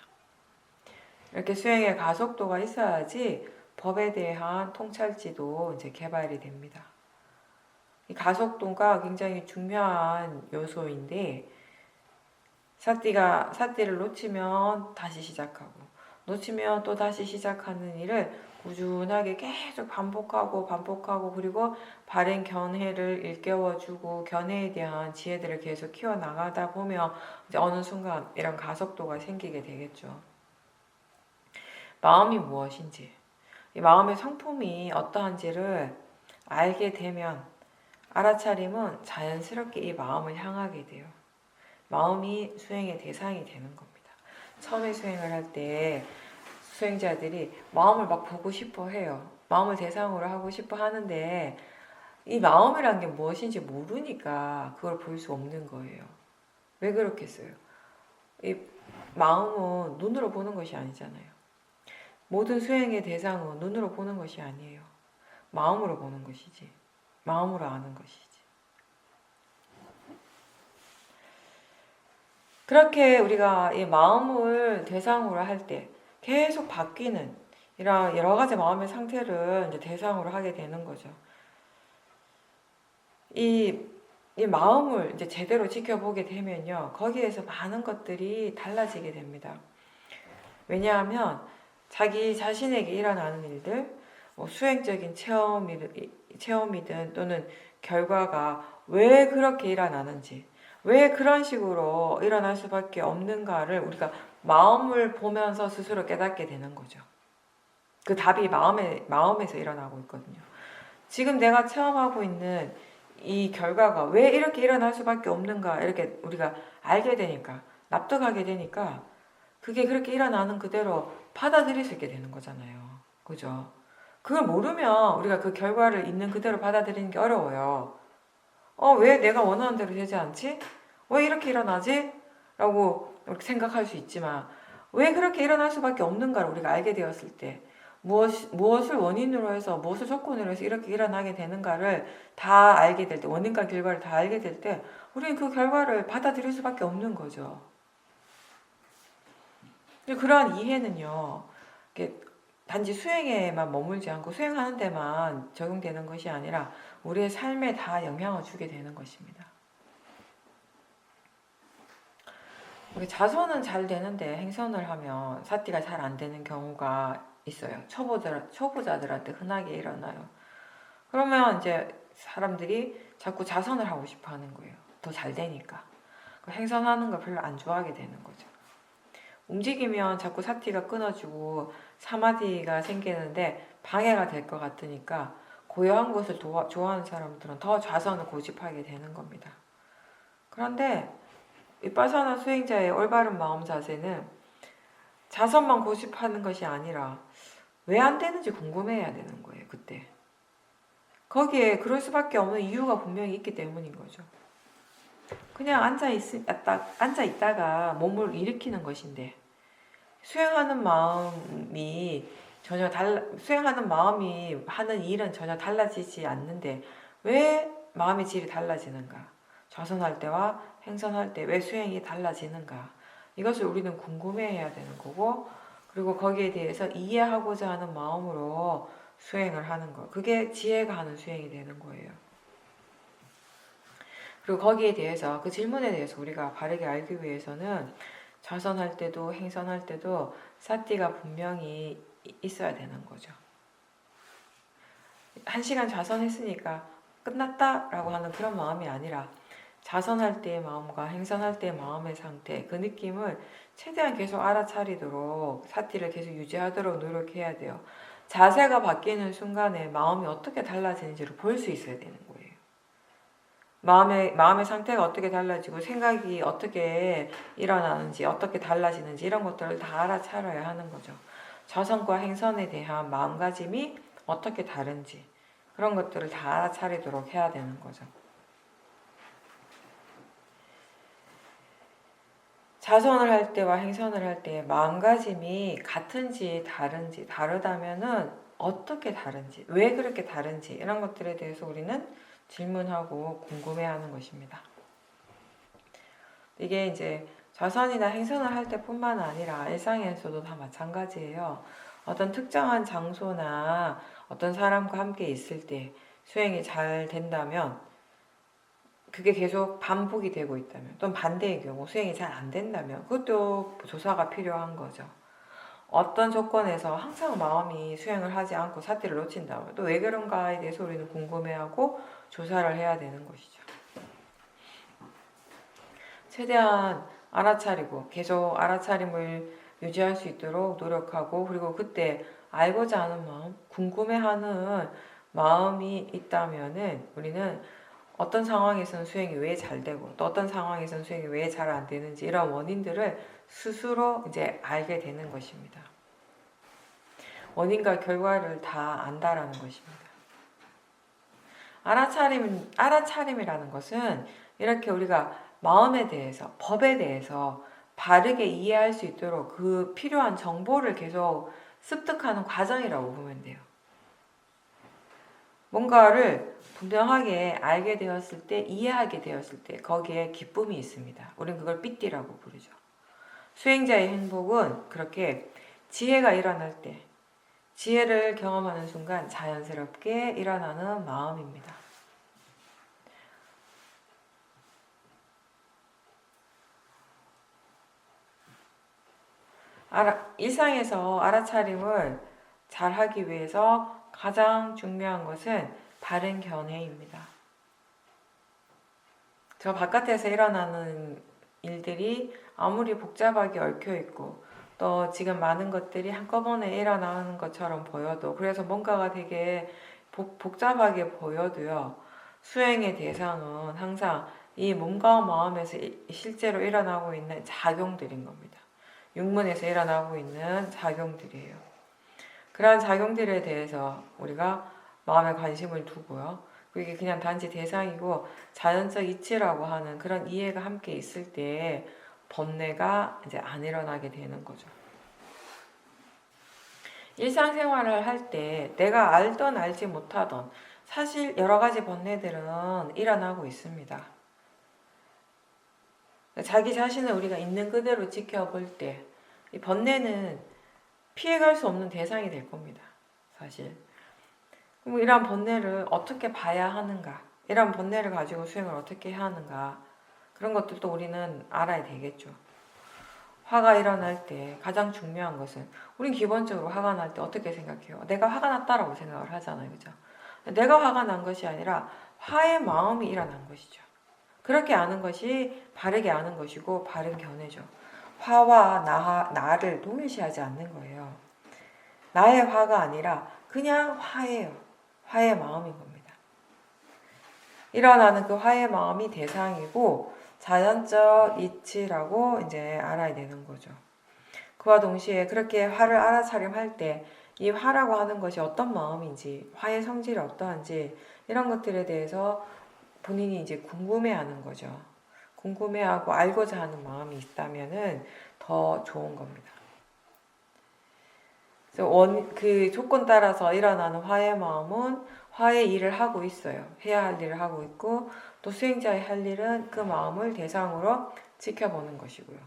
이렇게 수행의 가속도가 있어야지 법에 대한 통찰지도 이제 개발이 됩니다. 이 가속도가 굉장히 중요한 요소인데 사띠를 놓치면 다시 시작하고 놓치면 또 다시 시작하는 일을 꾸준하게 계속 반복하고 그리고 바른 견해를 일깨워주고 견해에 대한 지혜들을 계속 키워나가다 보면 이제 어느 순간 이런 가속도가 생기게 되겠죠. 마음이 무엇인지, 이 마음의 성품이 어떠한지를 알게 되면 알아차림은 자연스럽게 이 마음을 향하게 돼요. 마음이 수행의 대상이 되는 겁니다. 처음에 수행을 할 때 수행자들이 마음을 막 보고 싶어 해요. 마음을 대상으로 하고 싶어 하는데 이 마음이란 게 무엇인지 모르니까 그걸 볼 수 없는 거예요. 왜 그렇겠어요? 이 마음은 눈으로 보는 것이 아니잖아요. 모든 수행의 대상은 눈으로 보는 것이 아니에요. 마음으로 보는 것이지. 마음으로 아는 것이지. 그렇게 우리가 이 마음을 대상으로 할 때 계속 바뀌는 이런 여러 가지 마음의 상태를 이제 대상으로 하게 되는 거죠. 이 마음을 이제 제대로 지켜보게 되면요, 거기에서 많은 것들이 달라지게 됩니다. 왜냐하면 자기 자신에게 일어나는 일들, 뭐 수행적인 체험이든 또는 결과가 왜 그렇게 일어나는지, 왜 그런 식으로 일어날 수밖에 없는가를 우리가 마음을 보면서 스스로 깨닫게 되는 거죠. 그 답이 마음에서 일어나고 있거든요. 지금 내가 체험하고 있는 이 결과가 왜 이렇게 일어날 수밖에 없는가, 이렇게 우리가 알게 되니까, 납득하게 되니까 그게 그렇게 일어나는 그대로 받아들일 수 있게 되는 거잖아요. 그죠? 그걸 모르면 우리가 그 결과를 있는 그대로 받아들이는 게 어려워요. 왜 내가 원하는 대로 되지 않지? 왜 이렇게 일어나지? 라고 생각할 수 있지만, 왜 그렇게 일어날 수밖에 없는가를 우리가 알게 되었을 때, 무엇을 원인으로 해서, 무엇을 조건으로 해서 이렇게 일어나게 되는가를 다 알게 될 때, 원인과 결과를 다 알게 될 때, 우리는 그 결과를 받아들일 수밖에 없는 거죠. 그러한 이해는요, 단지 수행에만 머물지 않고 수행하는 데만 적용되는 것이 아니라 우리의 삶에 다 영향을 주게 되는 것입니다. 자선은 잘 되는데 행선을 하면 사띠가 잘 안 되는 경우가 있어요. 초보자들한테 흔하게 일어나요. 그러면 이제 사람들이 자꾸 자선을 하고 싶어 하는 거예요. 더 잘 되니까. 행선하는 걸 별로 안 좋아하게 되는 거죠. 움직이면 자꾸 사티가 끊어지고 사마디가 생기는데 방해가 될 것 같으니까 고요한 것을 좋아하는 사람들은 더 좌선을 고집하게 되는 겁니다. 그런데 위파사나 수행자의 올바른 마음 자세는 자선만 고집하는 것이 아니라 왜 안 되는지 궁금해야 되는 거예요. 그때 거기에 그럴 수밖에 없는 이유가 분명히 있기 때문인 거죠. 그냥 앉아 있다가 몸을 일으키는 것인데 수행하는 마음이 하는 일은 전혀 달라지지 않는데 왜 마음의 질이 달라지는가? 좌선할 때와 행선할 때 왜 수행이 달라지는가? 이것을 우리는 궁금해해야 되는 거고, 그리고 거기에 대해서 이해하고자 하는 마음으로 수행을 하는 거. 그게 지혜가 하는 수행이 되는 거예요. 그리고 거기에 대해서, 그 질문에 대해서 우리가 바르게 알기 위해서는 좌선할 때도 행선할 때도 사띠가 분명히 있어야 되는 거죠. 1시간 좌선했으니까 끝났다라고 하는 그런 마음이 아니라 좌선할 때의 마음과 행선할 때의 마음의 상태, 그 느낌을 최대한 계속 알아차리도록 사띠를 계속 유지하도록 노력해야 돼요. 자세가 바뀌는 순간에 마음이 어떻게 달라지는지를 볼 수 있어야 되는 거예요. 마음의 상태가 어떻게 달라지고 생각이 어떻게 일어나는지 어떻게 달라지는지 이런 것들을 다 알아차려야 하는 거죠. 좌선과 행선에 대한 마음가짐이 어떻게 다른지 그런 것들을 다 알아차리도록 해야 되는 거죠. 좌선을 할 때와 행선을 할 때 마음가짐이 같은지 다른지, 다르다면은 어떻게 다른지, 왜 그렇게 다른지 이런 것들에 대해서 우리는 질문하고 궁금해하는 것입니다. 이게 이제 좌선이나 행선을 할 때뿐만 아니라 일상에서도 다 마찬가지예요. 어떤 특정한 장소나 어떤 사람과 함께 있을 때 수행이 잘 된다면, 그게 계속 반복이 되고 있다면, 또는 반대의 경우 수행이 잘 안 된다면 그것도 조사가 필요한 거죠. 어떤 조건에서 항상 마음이 수행을 하지 않고 사티를 놓친다면 또 왜 그런가에 대해서 우리는 궁금해하고 조사를 해야 되는 것이죠. 최대한 알아차리고 계속 알아차림을 유지할 수 있도록 노력하고, 그리고 그때 알고자 하는 마음, 궁금해하는 마음이 있다면은 우리는 어떤 상황에서는 수행이 왜 잘 되고 또 어떤 상황에서는 수행이 왜 잘 안 되는지 이런 원인들을 스스로 이제 알게 되는 것입니다. 원인과 결과를 다 안다라는 것입니다. 알아차림이라는 것은 이렇게 우리가 마음에 대해서, 법에 대해서 바르게 이해할 수 있도록 그 필요한 정보를 계속 습득하는 과정이라고 보면 돼요. 뭔가를 분명하게 알게 되었을 때, 이해하게 되었을 때 거기에 기쁨이 있습니다. 우리는 그걸 삐띠라고 부르죠. 수행자의 행복은 그렇게 지혜가 일어날 때, 지혜를 경험하는 순간 자연스럽게 일어나는 마음입니다. 일상에서 알아차림을 잘 하기 위해서 가장 중요한 것은 바른 견해입니다. 저 바깥에서 일어나는 일들이 아무리 복잡하게 얽혀있고 또 지금 많은 것들이 한꺼번에 일어나는 것처럼 보여도, 그래서 뭔가가 되게 복잡하게 보여도요, 수행의 대상은 항상 이 몸과 마음에서 실제로 일어나고 있는 작용들인 겁니다. 육문에서 일어나고 있는 작용들이에요. 그러한 작용들에 대해서 우리가 마음에 관심을 두고요. 그게 그냥 단지 대상이고 자연적 이치라고 하는 그런 이해가 함께 있을 때 번뇌가 이제 안 일어나게 되는 거죠. 일상생활을 할 때 내가 알던 알지 못하던 사실 여러 가지 번뇌들은 일어나고 있습니다. 자기 자신을 우리가 있는 그대로 지켜볼 때 이 번뇌는 피해갈 수 없는 대상이 될 겁니다. 사실. 그럼 이러한 번뇌를 어떻게 봐야 하는가? 이러한 번뇌를 가지고 수행을 어떻게 해야 하는가? 그런 것들도 우리는 알아야 되겠죠. 화가 일어날 때 가장 중요한 것은, 우린 기본적으로 화가 날 때 어떻게 생각해요? 내가 화가 났다라고 생각을 하잖아요. 그죠? 내가 화가 난 것이 아니라 화의 마음이 일어난 것이죠. 그렇게 아는 것이 바르게 아는 것이고 바른 견해죠. 화와 나를 동일시하지 않는 거예요. 나의 화가 아니라 그냥 화예요. 화의 마음인 겁니다. 일어나는 그 화의 마음이 대상이고 자연적 이치라고 이제 알아야 되는 거죠. 그와 동시에 그렇게 화를 알아차림할 때 이 화라고 하는 것이 어떤 마음인지, 화의 성질이 어떠한지 이런 것들에 대해서 본인이 이제 궁금해하는 거죠. 궁금해하고 알고자 하는 마음이 있다면은 더 좋은 겁니다. 그 조건 따라서 일어나는 화의 마음은 화의 일을 하고 있어요. 해야 할 일을 하고 있고, 또 수행자의 할 일은 그 마음을 대상으로 지켜보는 것이고요.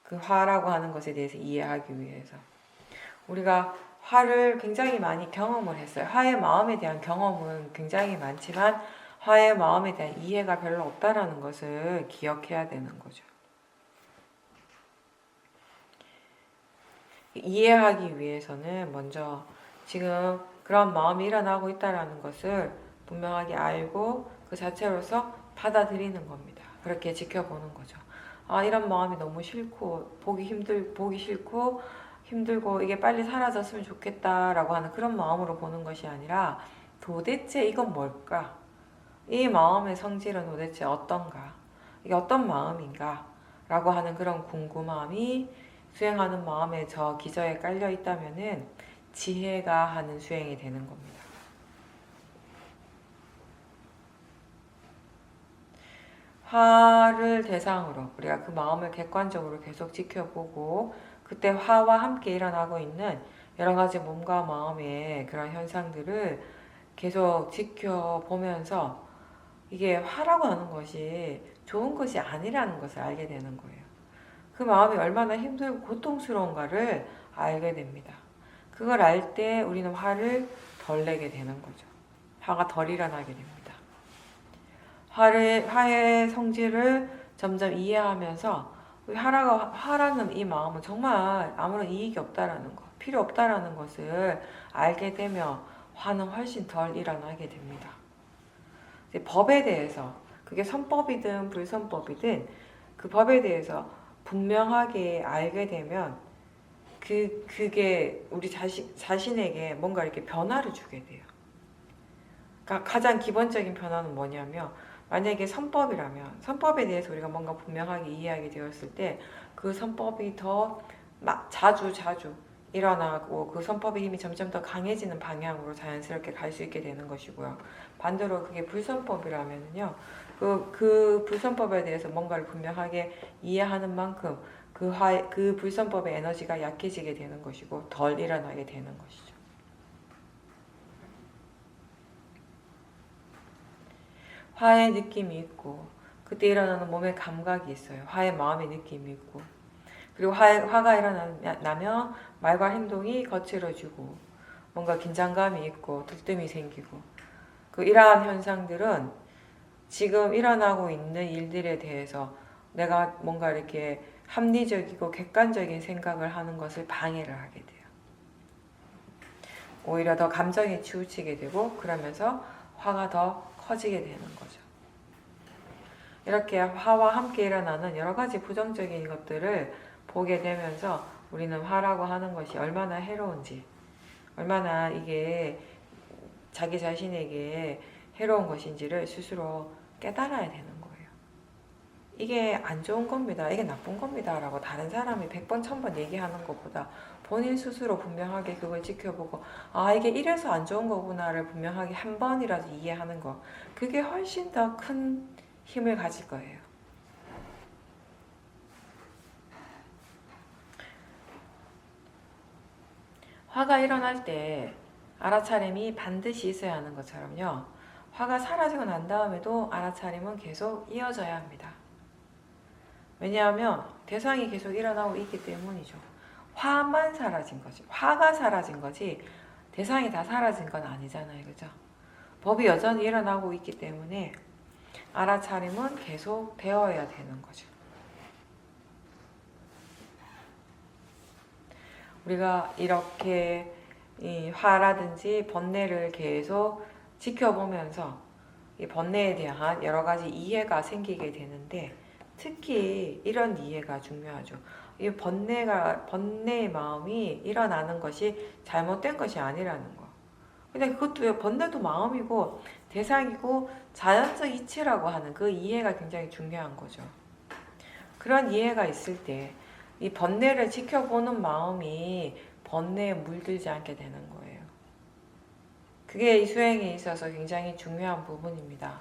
그 화라고 하는 것에 대해서 이해하기 위해서. 우리가 화를 굉장히 많이 경험을 했어요. 화의 마음에 대한 경험은 굉장히 많지만 화의 마음에 대한 이해가 별로 없다라는 것을 기억해야 되는 거죠. 이해하기 위해서는 먼저 지금 그런 마음이 일어나고 있다는 것을 분명하게 알고 그 자체로서 받아들이는 겁니다. 그렇게 지켜보는 거죠. 아, 이런 마음이 너무 싫고 보기 싫고 힘들고 이게 빨리 사라졌으면 좋겠다라고 하는 그런 마음으로 보는 것이 아니라, 도대체 이건 뭘까? 이 마음의 성질은 도대체 어떤가? 이게 어떤 마음인가? 라고 하는 그런 궁금함이 수행하는 마음에 저 기저에 깔려 있다면은 지혜가 하는 수행이 되는 겁니다. 화를 대상으로 우리가 그 마음을 객관적으로 계속 지켜보고, 그때 화와 함께 일어나고 있는 여러 가지 몸과 마음의 그런 현상들을 계속 지켜보면서 이게 화라고 하는 것이 좋은 것이 아니라는 것을 알게 되는 거예요. 그 마음이 얼마나 힘들고 고통스러운가를 알게 됩니다. 그걸 알 때 우리는 화를 덜 내게 되는 거죠. 화가 덜 일어나게 됩니다. 화의 성질을 점점 이해하면서 화라는 이 마음은 정말 아무런 이익이 없다라는 것, 필요 없다라는 것을 알게 되며 화는 훨씬 덜 일어나게 됩니다. 법에 대해서, 그게 선법이든 불선법이든 그 법에 대해서 분명하게 알게 되면 그게 우리 자신에게 뭔가 이렇게 변화를 주게 돼요. 그러니까 가장 기본적인 변화는 뭐냐면, 만약에 선법이라면 선법에 대해서 우리가 뭔가 분명하게 이해하게 되었을 때 그 선법이 더 자주 일어나고 그 선법의 힘이 점점 더 강해지는 방향으로 자연스럽게 갈 수 있게 되는 것이고요. 반대로 그게 불선법이라면요, 그 불선법에 대해서 뭔가를 분명하게 이해하는 만큼 그 불선법의 에너지가 약해지게 되는 것이고 덜 일어나게 되는 것이죠. 화의 느낌이 있고, 그때 일어나는 몸의 감각이 있어요. 화의 마음의 느낌이 있고, 그리고 화가 일어나면 말과 행동이 거칠어지고 뭔가 긴장감이 있고 들뜸이 생기고, 이러한 현상들은 지금 일어나고 있는 일들에 대해서 내가 뭔가 이렇게 합리적이고 객관적인 생각을 하는 것을 방해를 하게 돼요. 오히려 더 감정에 치우치게 되고, 그러면서 화가 더 커지게 되는 거죠. 이렇게 화와 함께 일어나는 여러 가지 부정적인 것들을 보게 되면서 우리는 화라고 하는 것이 얼마나 해로운지, 얼마나 이게 자기 자신에게 해로운 것인지를 스스로 깨달아야 되는 거예요. 이게 안 좋은 겁니다, 이게 나쁜 겁니다 라고 다른 사람이 100번 1000번 얘기하는 것보다 본인 스스로 분명하게 그걸 지켜보고, 아, 이게 이래서 안 좋은 거구나를 분명하게 한 번이라도 이해하는 거, 그게 훨씬 더 큰 힘을 가질 거예요. 화가 일어날 때 알아차림이 반드시 있어야 하는 것처럼요, 화가 사라지고 난 다음에도 알아차림은 계속 이어져야 합니다. 왜냐하면 대상이 계속 일어나고 있기 때문이죠. 화만 사라진 거지, 화가 사라진 거지 대상이 다 사라진 건 아니잖아요, 그죠? 법이 여전히 일어나고 있기 때문에 알아차림은 계속 되어야 되는 거죠. 우리가 이렇게 이 화라든지 번뇌를 계속 지켜보면서 이 번뇌에 대한 여러 가지 이해가 생기게 되는데, 특히 이런 이해가 중요하죠. 이 번뇌의 마음이 일어나는 것이 잘못된 것이 아니라는 거. 근데 그것도 번뇌도 마음이고 대상이고 자연적 이치라고 하는 그 이해가 굉장히 중요한 거죠. 그런 이해가 있을 때 이 번뇌를 지켜보는 마음이 번뇌에 물들지 않게 되는 거예요. 그게 이 수행에 있어서 굉장히 중요한 부분입니다.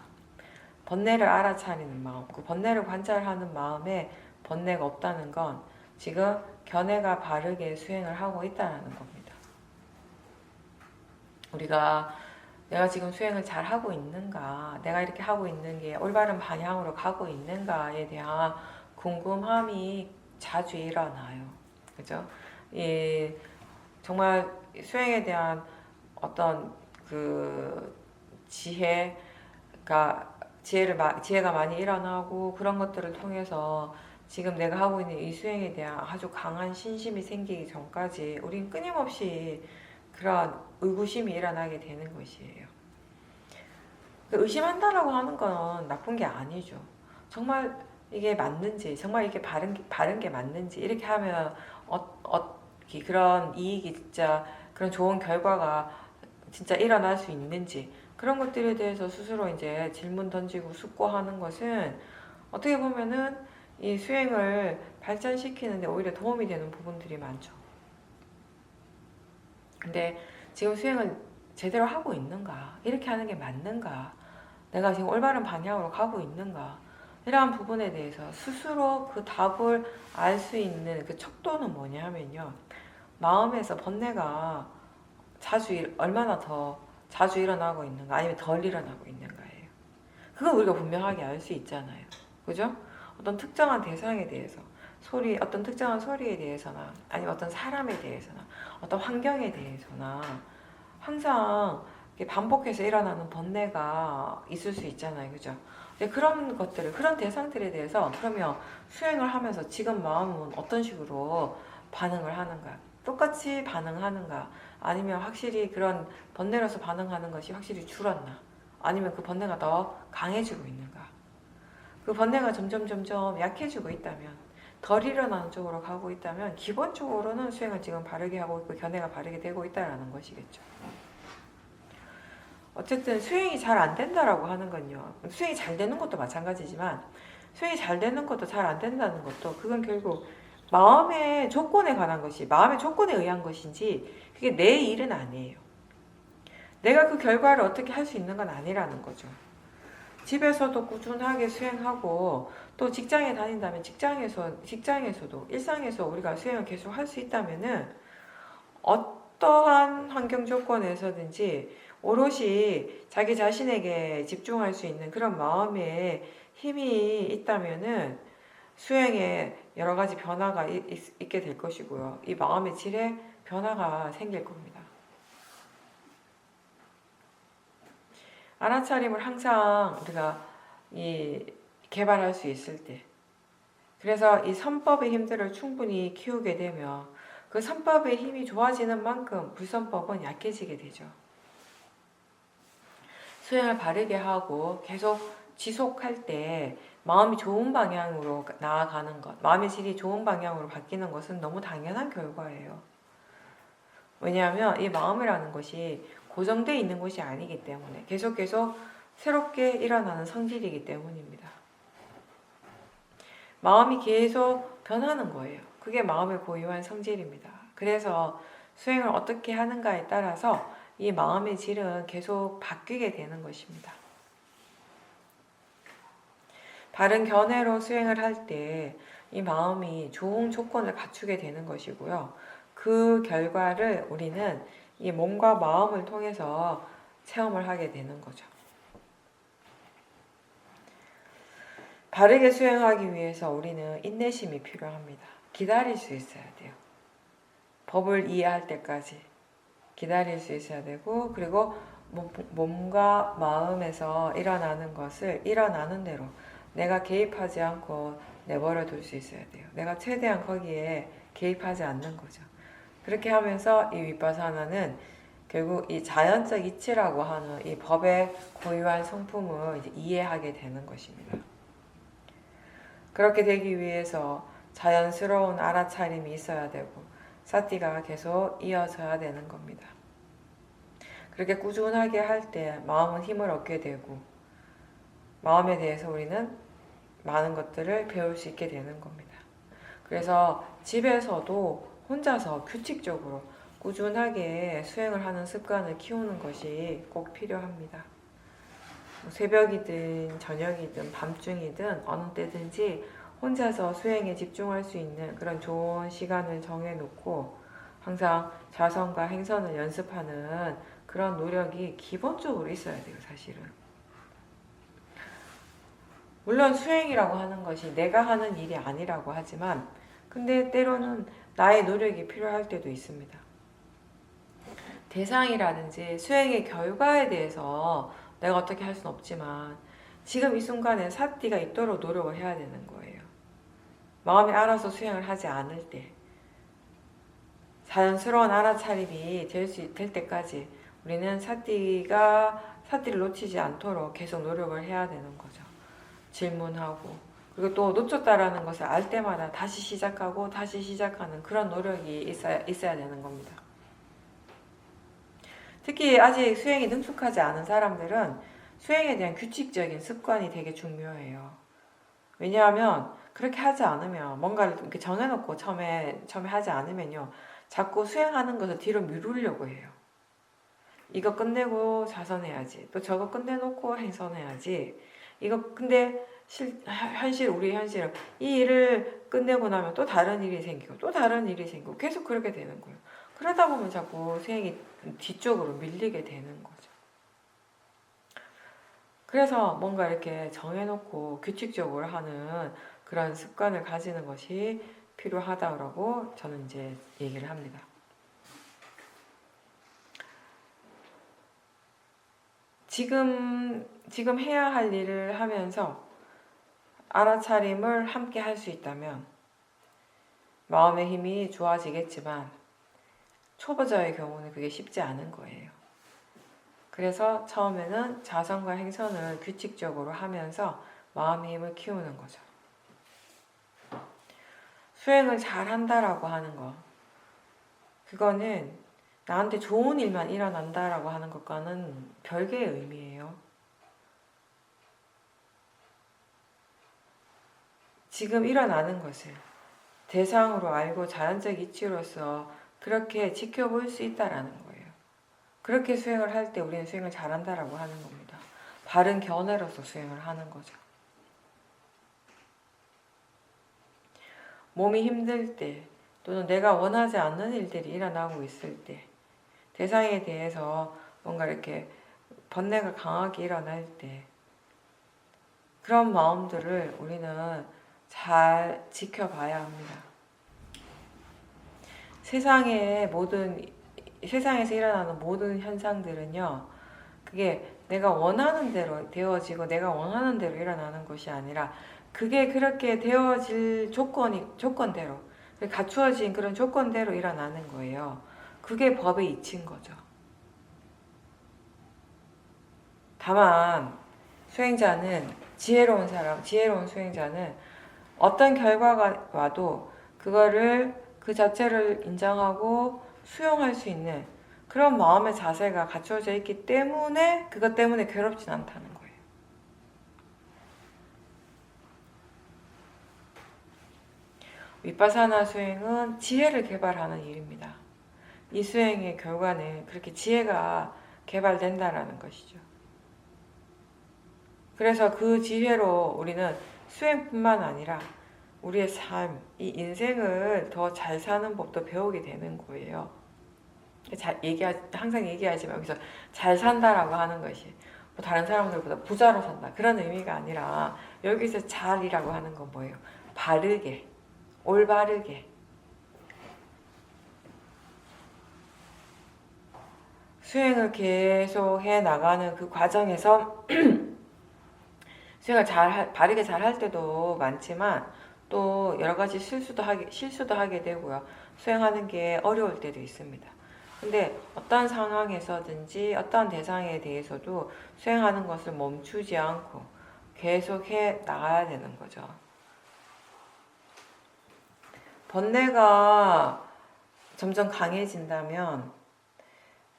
번뇌를 알아차리는 마음, 그 번뇌를 관찰하는 마음에 번뇌가 없다는 건 지금 견해가 바르게 수행을 하고 있다는 겁니다. 우리가 내가 지금 수행을 잘 하고 있는가, 내가 이렇게 하고 있는 게 올바른 방향으로 가고 있는가에 대한 궁금함이 자주 일어나요. 그죠? 정말 수행에 대한 어떤 그 지혜가 많이 일어나고, 그런 것들을 통해서 지금 내가 하고 있는 이 수행에 대한 아주 강한 신심이 생기기 전까지 우린 끊임없이 그런 의구심이 일어나게 되는 것이에요. 의심한다라고 하는 건 나쁜 게 아니죠. 정말 이게 맞는지, 정말 이게 바른 게 맞는지, 이렇게 하면 그런 이익이 진짜, 그런 좋은 결과가 진짜 일어날 수 있는지, 그런 것들에 대해서 스스로 이제 질문 던지고 숙고하는 것은 어떻게 보면은 이 수행을 발전시키는데 오히려 도움이 되는 부분들이 많죠. 근데 지금 수행을 제대로 하고 있는가? 이렇게 하는 게 맞는가? 내가 지금 올바른 방향으로 가고 있는가? 이러한 부분에 대해서 스스로 그 답을 알 수 있는 그 척도는 뭐냐 하면요, 마음에서 번뇌가 얼마나 더 자주 일어나고 있는가, 아니면 덜 일어나고 있는가예요. 그건 우리가 분명하게 알 수 있잖아요. 그죠? 어떤 특정한 대상에 대해서, 어떤 특정한 소리에 대해서나, 아니면 어떤 사람에 대해서나, 어떤 환경에 대해서나 항상 반복해서 일어나는 번뇌가 있을 수 있잖아요. 그죠? 그런 것들을, 그런 대상들에 대해서 그러면 수행을 하면서 지금 마음은 어떤 식으로 반응을 하는가? 똑같이 반응하는가? 아니면 확실히 그런 번뇌로서 반응하는 것이 확실히 줄었나? 아니면 그 번뇌가 더 강해지고 있는가? 그 번뇌가 점점 약해지고 있다면, 덜 일어나는 쪽으로 가고 있다면 기본적으로는 수행을 지금 바르게 하고 있고 견해가 바르게 되고 있다는 것이겠죠. 어쨌든 수행이 잘 안 된다라고 하는 건요. 수행이 잘 되는 것도 마찬가지지만 수행이 잘 되는 것도 잘 안 된다는 것도 그건 결국 마음의 조건에 관한 것이 마음의 조건에 의한 것인지 그게 내 일은 아니에요. 내가 그 결과를 어떻게 할 수 있는 건 아니라는 거죠. 집에서도 꾸준하게 수행하고 또 직장에 다닌다면 직장에서도 일상에서 우리가 수행을 계속 할 수 있다면은 어떠한 환경 조건에서든지 오롯이 자기 자신에게 집중할 수 있는 그런 마음의 힘이 있다면은 수행에 여러 가지 변화가 있게 될 것이고요. 이 마음의 질에 변화가 생길 겁니다. 알아차림을 항상 우리가 개발할 수 있을 때, 그래서 이 선법의 힘들을 충분히 키우게 되면 그 선법의 힘이 좋아지는 만큼 불선법은 약해지게 되죠. 수행을 바르게 하고 계속 지속할 때 마음이 좋은 방향으로 나아가는 것, 마음의 질이 좋은 방향으로 바뀌는 것은 너무 당연한 결과예요. 왜냐하면 이 마음이라는 것이 고정되어 있는 것이 아니기 때문에 계속 새롭게 일어나는 성질이기 때문입니다. 마음이 계속 변하는 거예요. 그게 마음을 고유한 성질입니다. 그래서 수행을 어떻게 하는가에 따라서 이 마음의 질은 계속 바뀌게 되는 것입니다. 바른 견해로 수행을 할 때 이 마음이 좋은 조건을 갖추게 되는 것이고요. 그 결과를 우리는 이 몸과 마음을 통해서 체험을 하게 되는 거죠. 바르게 수행하기 위해서 우리는 인내심이 필요합니다. 기다릴 수 있어야 돼요. 법을 이해할 때까지 기다릴 수 있어야 되고, 그리고 몸과 마음에서 일어나는 것을 일어나는 대로 내가 개입하지 않고 내버려 둘 수 있어야 돼요. 내가 최대한 거기에 개입하지 않는 거죠. 그렇게 하면서 이 윗바사나는 결국 이 자연적 이치라고 하는 이 법의 고유한 성품을 이제 이해하게 되는 것입니다. 그렇게 되기 위해서 자연스러운 알아차림이 있어야 되고 사티가 계속 이어져야 되는 겁니다. 그렇게 꾸준하게 할 때 마음은 힘을 얻게 되고 마음에 대해서 우리는 많은 것들을 배울 수 있게 되는 겁니다. 그래서 집에서도 혼자서 규칙적으로 꾸준하게 수행을 하는 습관을 키우는 것이 꼭 필요합니다. 새벽이든 저녁이든 밤중이든 어느 때든지 혼자서 수행에 집중할 수 있는 그런 좋은 시간을 정해놓고 항상 자성과 행선을 연습하는 그런 노력이 기본적으로 있어야 돼요, 사실은. 물론 수행이라고 하는 것이 내가 하는 일이 아니라고 하지만 근데 때로는 나의 노력이 필요할 때도 있습니다. 대상이라든지 수행의 결과에 대해서 내가 어떻게 할 수는 없지만 지금 이 순간에 사티가 있도록 노력을 해야 되는 거예요. 마음이 알아서 수행을 하지 않을 때 자연스러운 알아차림이 될 때까지 우리는 사티를 놓치지 않도록 계속 노력을 해야 되는 거죠. 질문하고 그리고 또 놓쳤다라는 것을 알 때마다 다시 시작하고 다시 시작하는 그런 노력이 있어야 되는 겁니다. 특히 아직 수행이 능숙하지 않은 사람들은 수행에 대한 규칙적인 습관이 되게 중요해요. 왜냐하면 그렇게 하지 않으면 뭔가를 이렇게 정해놓고 처음에 하지 않으면요 자꾸 수행하는 것을 뒤로 미루려고 해요. 이거 끝내고 자선해야지. 또 저거 끝내놓고 행선해야지. 이거 근데 우리 현실은 이 일을 끝내고 나면 또 다른 일이 생기고 또 다른 일이 생기고 계속 그렇게 되는 거예요. 그러다 보면 자꾸 수행이 뒤쪽으로 밀리게 되는 거죠. 그래서 뭔가 이렇게 정해놓고 규칙적으로 하는 그런 습관을 가지는 것이 필요하다고 저는 이제 얘기를 합니다. 지금 해야 할 일을 하면서 알아차림을 함께 할 수 있다면 마음의 힘이 좋아지겠지만 초보자의 경우는 그게 쉽지 않은 거예요. 그래서 처음에는 자성과 행선을 규칙적으로 하면서 마음의 힘을 키우는 거죠. 수행을 잘 한다라고 하는 거, 그거는 나한테 좋은 일만 일어난다라고 하는 것과는 별개의 의미예요. 지금 일어나는 것을 대상으로 알고 자연적 이치로서 그렇게 지켜볼 수 있다라는 거예요. 그렇게 수행을 할 때 우리는 수행을 잘한다라고 하는 겁니다. 바른 견해로서 수행을 하는 거죠. 몸이 힘들 때 또는 내가 원하지 않는 일들이 일어나고 있을 때 대상에 대해서 뭔가 이렇게 번뇌가 강하게 일어날 때 그런 마음들을 우리는 잘 지켜봐야 합니다. 세상에서 일어나는 모든 현상들은요, 그게 내가 원하는 대로 되어지고 내가 원하는 대로 일어나는 것이 아니라 그게 그렇게 되어질 조건대로 갖추어진 그런 조건대로 일어나는 거예요. 그게 법의 이치인 거죠. 다만 지혜로운 수행자는 어떤 결과가 와도 그 자체를 인정하고 수용할 수 있는 그런 마음의 자세가 갖춰져 있기 때문에 그것 때문에 괴롭진 않다는 거예요. 위파사나 수행은 지혜를 개발하는 일입니다. 이 수행의 결과는 그렇게 지혜가 개발된다라는 것이죠. 그래서 그 지혜로 우리는 수행뿐만 아니라 우리의 삶, 이 인생을 더 잘 사는 법도 배우게 되는 거예요. 항상 얘기하지만 여기서 잘 산다라고 하는 것이 뭐 다른 사람들보다 부자로 산다 그런 의미가 아니라 여기서 잘이라고 하는 건 뭐예요? 바르게, 올바르게 수행을 계속 해 나가는 그 과정에서 수행을 바르게 잘 할 때도 많지만 또 여러 가지 실수도 하게 되고요. 수행하는 게 어려울 때도 있습니다. 근데 어떤 상황에서든지 어떤 대상에 대해서도 수행하는 것을 멈추지 않고 계속 해 나가야 되는 거죠. 번뇌가 점점 강해진다면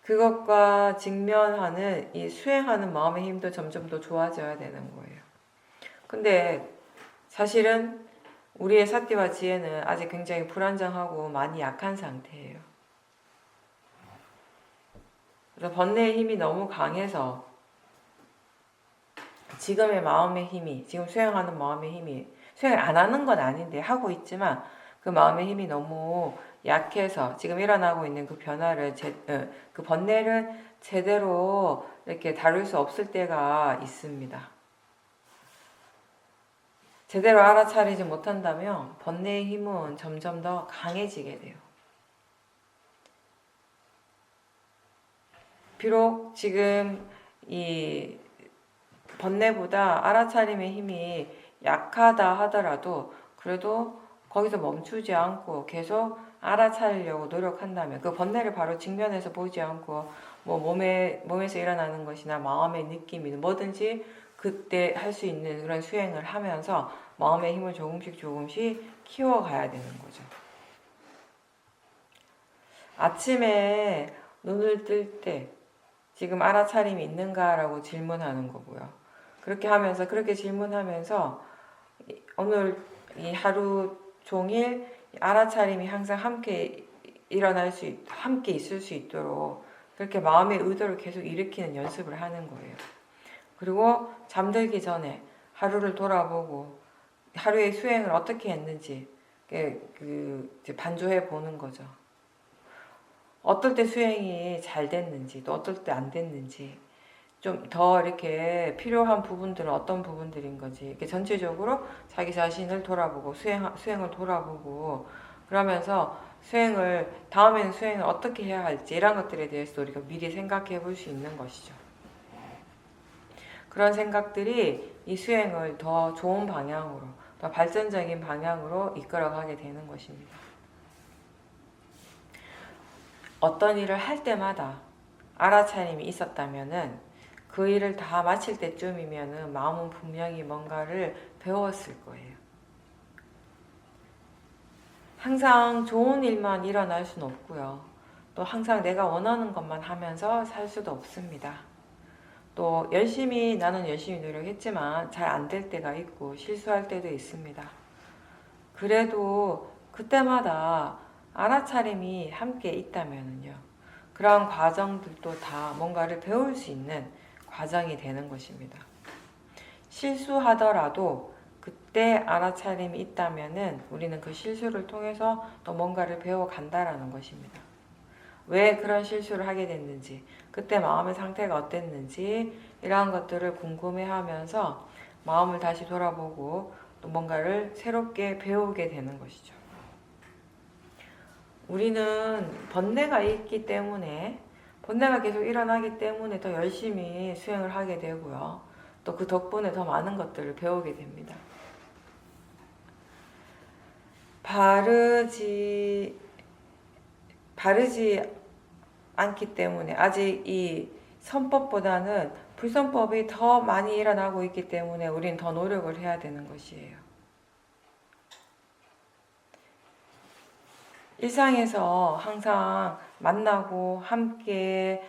그것과 직면하는 이 수행하는 마음의 힘도 점점 더 좋아져야 되는 거예요. 근데 사실은 우리의 사티와 지혜는 아직 굉장히 불안정하고 많이 약한 상태예요. 그래서 번뇌의 힘이 너무 강해서 지금의 마음의 힘이, 지금 수행하는 마음의 힘이, 수행을 안 하는 건 아닌데 하고 있지만 그 마음의 힘이 너무 약해서 지금 일어나고 있는 그 변화를, 그 번뇌를 제대로 이렇게 다룰 수 없을 때가 있습니다. 제대로 알아차리지 못한다면 번뇌의 힘은 점점 더 강해지게 돼요. 비록 지금 이 번뇌보다 알아차림의 힘이 약하다 하더라도 그래도 거기서 멈추지 않고 계속 알아차리려고 노력한다면 그 번뇌를 바로 직면해서 보지 않고 뭐 몸에서 일어나는 것이나 마음의 느낌이든 뭐든지 그때 할 수 있는 그런 수행을 하면서 마음의 힘을 조금씩 키워가야 되는 거죠. 아침에 눈을 뜰 때 지금 알아차림이 있는가라고 질문하는 거고요. 그렇게 질문하면서 오늘 이 하루 종일 알아차림이 항상 함께 있을 수 있도록 그렇게 마음의 의도를 계속 일으키는 연습을 하는 거예요. 그리고 잠들기 전에 하루를 돌아보고 하루의 수행을 어떻게 했는지 반조해 보는 거죠. 어떨 때 수행이 잘 됐는지 또 어떨 때 안 됐는지 좀 더 이렇게 필요한 부분들은 어떤 부분들인 거지 이렇게 전체적으로 자기 자신을 돌아보고 수행을 돌아보고 그러면서 다음에는 수행을 어떻게 해야 할지 이런 것들에 대해서 우리가 미리 생각해 볼 수 있는 것이죠. 그런 생각들이 이 수행을 더 좋은 방향으로 더 발전적인 방향으로 이끌어가게 되는 것입니다. 어떤 일을 할 때마다 알아차림이 있었다면은 그 일을 다 마칠 때쯤이면은 마음은 분명히 뭔가를 배웠을 거예요. 항상 좋은 일만 일어날 수는 없고요. 또 항상 내가 원하는 것만 하면서 살 수도 없습니다. 또 나는 열심히 노력했지만 잘 안 될 때가 있고 실수할 때도 있습니다. 그래도 그때마다 알아차림이 함께 있다면요. 그런 과정들도 다 뭔가를 배울 수 있는 과정이 되는 것입니다. 실수하더라도 그때 알아차림이 있다면은 우리는 그 실수를 통해서 또 뭔가를 배워간다라는 것입니다. 왜 그런 실수를 하게 됐는지, 그때 마음의 상태가 어땠는지 이러한 것들을 궁금해하면서 마음을 다시 돌아보고 또 뭔가를 새롭게 배우게 되는 것이죠. 우리는 번뇌가 있기 때문에 번뇌가 계속 일어나기 때문에 더 열심히 수행을 하게 되고요. 또 그 덕분에 더 많은 것들을 배우게 됩니다. 바르지 않기 때문에 아직 이 선법보다는 불선법이 더 많이 일어나고 있기 때문에 우린 더 노력을 해야 되는 것이에요. 일상에서 항상 만나고 함께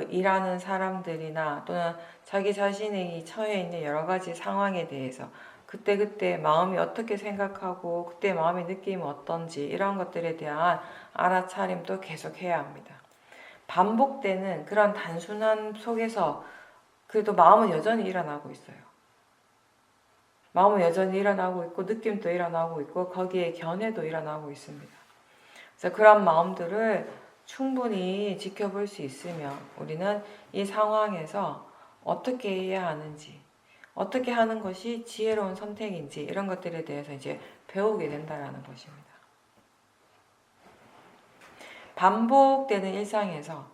일하는 사람들이나 또는 자기 자신이 처해 있는 여러 가지 상황에 대해서 그때 마음이 어떻게 생각하고 그때 마음의 느낌이 어떤지 이런 것들에 대한 알아차림도 계속 해야 합니다. 반복되는 그런 단순한 속에서 그래도 마음은 여전히 일어나고 있어요. 마음은 여전히 일어나고 있고 느낌도 일어나고 있고 거기에 견해도 일어나고 있습니다. 그래서 그런 마음들을 충분히 지켜볼 수 있으면 우리는 이 상황에서 어떻게 해야 하는지, 어떻게 하는 것이 지혜로운 선택인지 이런 것들에 대해서 이제 배우게 된다라는 것입니다. 반복되는 일상에서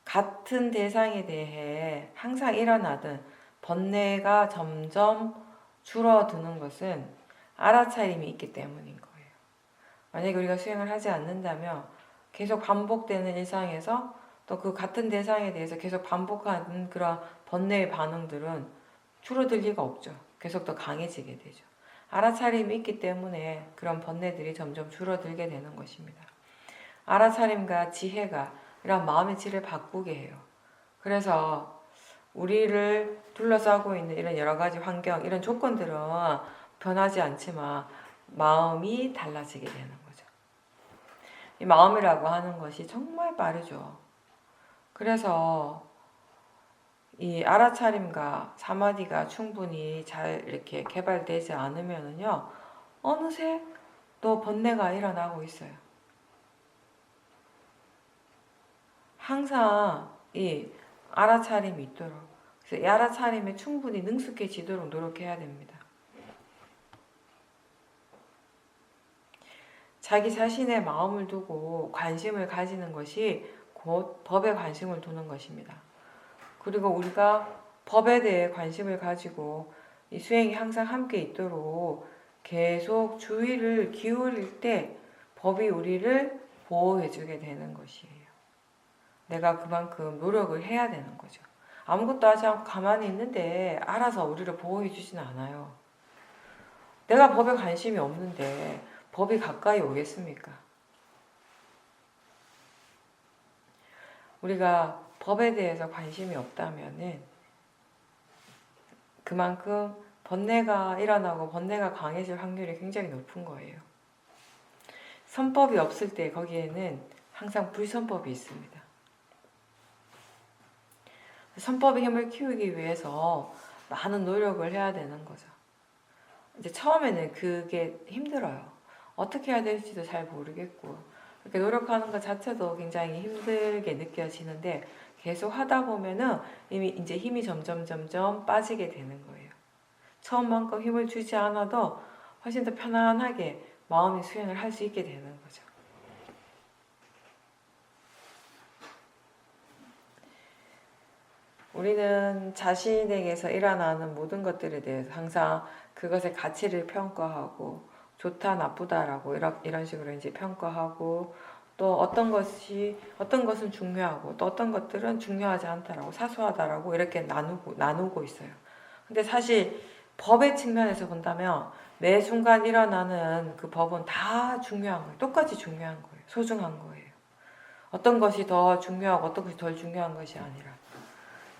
같은 대상에 대해 항상 일어나던 번뇌가 점점 줄어드는 것은 알아차림이 있기 때문인 거예요. 만약에 우리가 수행을 하지 않는다면 계속 반복되는 일상에서 또 그 같은 대상에 대해서 계속 반복하는 그런 번뇌의 반응들은 줄어들 리가 없죠. 계속 더 강해지게 되죠. 알아차림이 있기 때문에 그런 번뇌들이 점점 줄어들게 되는 것입니다. 알아차림과 지혜가 이런 마음의 질을 바꾸게 해요. 그래서 우리를 둘러싸고 있는 이런 여러 가지 환경, 이런 조건들은 변하지 않지만 마음이 달라지게 되는 거죠. 이 마음이라고 하는 것이 정말 빠르죠. 그래서 이 알아차림과 사마디가 충분히 잘 이렇게 개발되지 않으면요, 어느새 또 번뇌가 일어나고 있어요. 항상 이 알아차림이 있도록, 그래서 이 알아차림에 충분히 능숙해지도록 노력해야 됩니다. 자기 자신의 마음을 두고 관심을 가지는 것이 곧 법에 관심을 두는 것입니다. 그리고 우리가 법에 대해 관심을 가지고 이 수행이 항상 함께 있도록 계속 주의를 기울일 때 법이 우리를 보호해주게 되는 것이에요. 내가 그만큼 노력을 해야 되는 거죠. 아무것도 하지 않고 가만히 있는데 알아서 우리를 보호해주지는 않아요. 내가 법에 관심이 없는데 법이 가까이 오겠습니까? 우리가 법에 대해서 관심이 없다면은 그만큼 번뇌가 일어나고 번뇌가 강해질 확률이 굉장히 높은 거예요. 선법이 없을 때 거기에는 항상 불선법이 있습니다. 선법의 힘을 키우기 위해서 많은 노력을 해야 되는 거죠. 이제 처음에는 그게 힘들어요. 어떻게 해야 될지도 잘 모르겠고 이렇게 노력하는 것 자체도 굉장히 힘들게 느껴지는데 계속 하다 보면은 이미 이제 힘이 점점 빠지게 되는 거예요. 처음만큼 힘을 주지 않아도 훨씬 더 편안하게 마음의 수행을 할 수 있게 되는 거죠. 우리는 자신에게서 일어나는 모든 것들에 대해서 항상 그것의 가치를 평가하고 좋다 나쁘다라고 이런 식으로 이제 평가하고 또 어떤 것은 중요하고 또 어떤 것들은 중요하지 않다라고 사소하다라고 이렇게 나누고 있어요. 근데 사실 법의 측면에서 본다면 매 순간 일어나는 그 법은 다 중요한 거예요. 똑같이 중요한 거예요. 소중한 거예요. 어떤 것이 더 중요하고 어떤 것이 덜 중요한 것이 아니라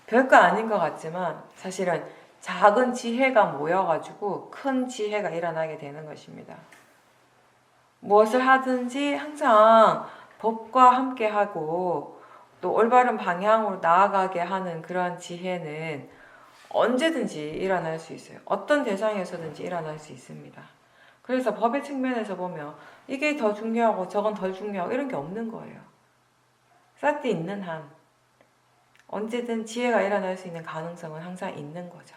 별거 아닌 것 같지만 사실은 작은 지혜가 모여가지고 큰 지혜가 일어나게 되는 것입니다. 무엇을 하든지 항상 법과 함께 하고 또 올바른 방향으로 나아가게 하는 그런 지혜는 언제든지 일어날 수 있어요. 어떤 대상에서든지 일어날 수 있습니다. 그래서 법의 측면에서 보면 이게 더 중요하고 저건 덜 중요하고 이런 게 없는 거예요. 쌀때 있는 한 언제든 지혜가 일어날 수 있는 가능성은 항상 있는 거죠.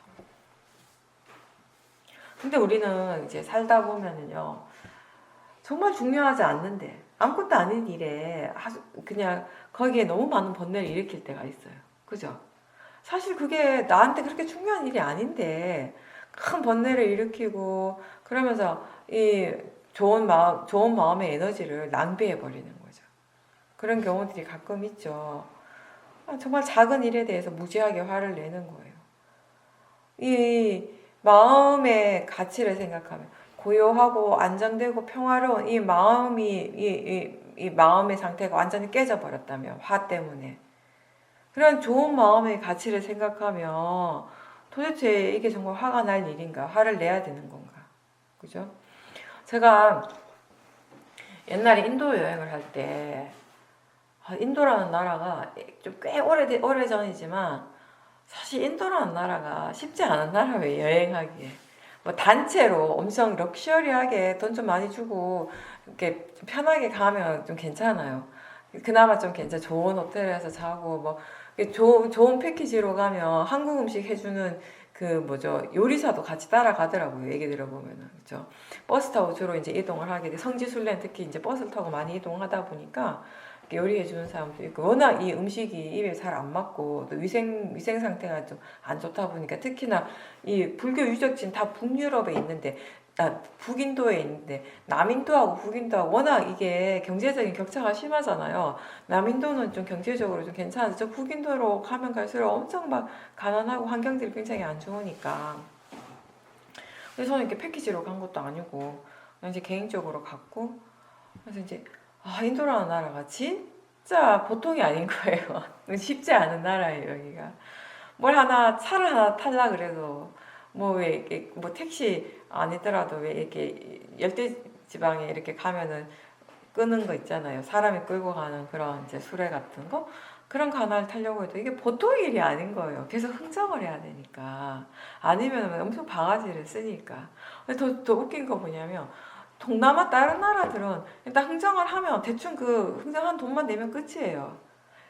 근데 우리는 이제 살다 보면은요, 정말 중요하지 않는데 아무것도 아닌 일에 그냥 거기에 너무 많은 번뇌를 일으킬 때가 있어요. 그죠? 사실 그게 나한테 그렇게 중요한 일이 아닌데 큰 번뇌를 일으키고 그러면서 이 좋은 마음의 에너지를 낭비해 버리는 거죠. 그런 경우들이 가끔 있죠. 정말 작은 일에 대해서 무지하게 화를 내는 거예요. 이 마음의 가치를 생각하면 고요하고 안정되고 평화로운 이 마음의 상태가 완전히 깨져버렸다면 화 때문에 그런 좋은 마음의 가치를 생각하면 도대체 이게 정말 화가 날 일인가? 화를 내야 되는 건가? 그죠? 제가 옛날에 인도 여행을 할 때 인도라는 나라가 좀 꽤 오래전이지만 사실 인도라는 나라가 쉽지 않은 나라예요. 여행하기에. 뭐 단체로 엄청 럭셔리하게 돈 좀 많이 주고 이렇게 좀 편하게 가면 좀 괜찮아요. 그나마 좀 괜찮아. 좋은 호텔에서 자고 뭐 좋은 패키지로 가면 한국 음식 해주는 그 뭐죠 요리사도 같이 따라가더라고요. 얘기 들어보면은 그죠. 버스 타고 주로 이제 이동을 하게 돼. 성지순례 특히 이제 버스를 타고 많이 이동하다 보니까 요리해주는 사람도 있고 워낙 이 음식이 입에 잘 안 맞고 또 위생 상태가 좀 안 좋다 보니까 특히나 이 불교 유적지는 다 북유럽에 있는데 북인도에 있는데 남인도하고 북인도하고 워낙 이게 경제적인 격차가 심하잖아요. 남인도는 좀 경제적으로 좀 괜찮은데 저 북인도로 가면 갈수록 엄청 막 가난하고 환경들이 굉장히 안 좋으니까 그래서 저는 이렇게 패키지로 간 것도 아니고 그냥 이제 개인적으로 갔고 그래서 이제 인도라는 나라가 진짜 보통이 아닌 거예요. 쉽지 않은 나라예요, 여기가. 차를 하나 탈라 그래도, 왜, 이렇게, 택시 아니더라도 왜 이렇게 열대지방에 이렇게 가면은 끄는 거 있잖아요. 사람이 끌고 가는 그런 이제 수레 같은 거? 그런 거 하나를 타려고 해도 이게 보통 일이 아닌 거예요. 계속 흥정을 해야 되니까. 아니면 엄청 바가지를 쓰니까. 더 웃긴 거 뭐냐면, 동남아 다른 나라들은 일단 흥정을 하면 대충 그 흥정한 돈만 내면 끝이에요.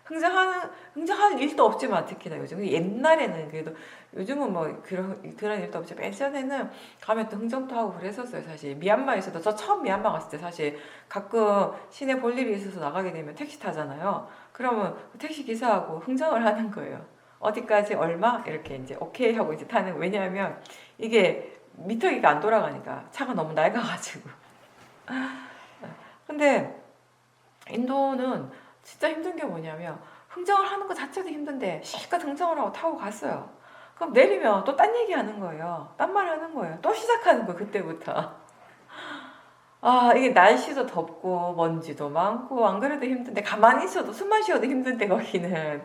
흥정하는 일도 없지만 특히나 요즘 옛날에는 그래도 요즘은 뭐 그런 일도 없지 예전에는 가면 또 흥정도 하고 그랬었어요. 사실 미얀마에서도 저 처음 미얀마 갔을 때 사실 가끔 시내 볼 일이 있어서 나가게 되면 택시 타잖아요. 그러면 택시 기사하고 흥정을 하는 거예요. 어디까지 얼마 이렇게 이제 오케이 하고 이제 타는 왜냐하면 이게 미터기가 안 돌아가니까 차가 너무 낡아가지고. 근데 인도는 진짜 힘든 게 뭐냐면 흥정을 하는 것 자체도 힘든데 실컷 흥정을 하고 타고 갔어요. 그럼 내리면 또 딴 얘기 하는 거예요. 딴 말 하는 거예요. 또 시작하는 거 그때부터. 이게 날씨도 덥고 먼지도 많고 안 그래도 힘든데 가만히 있어도 숨만 쉬어도 힘든데 거기는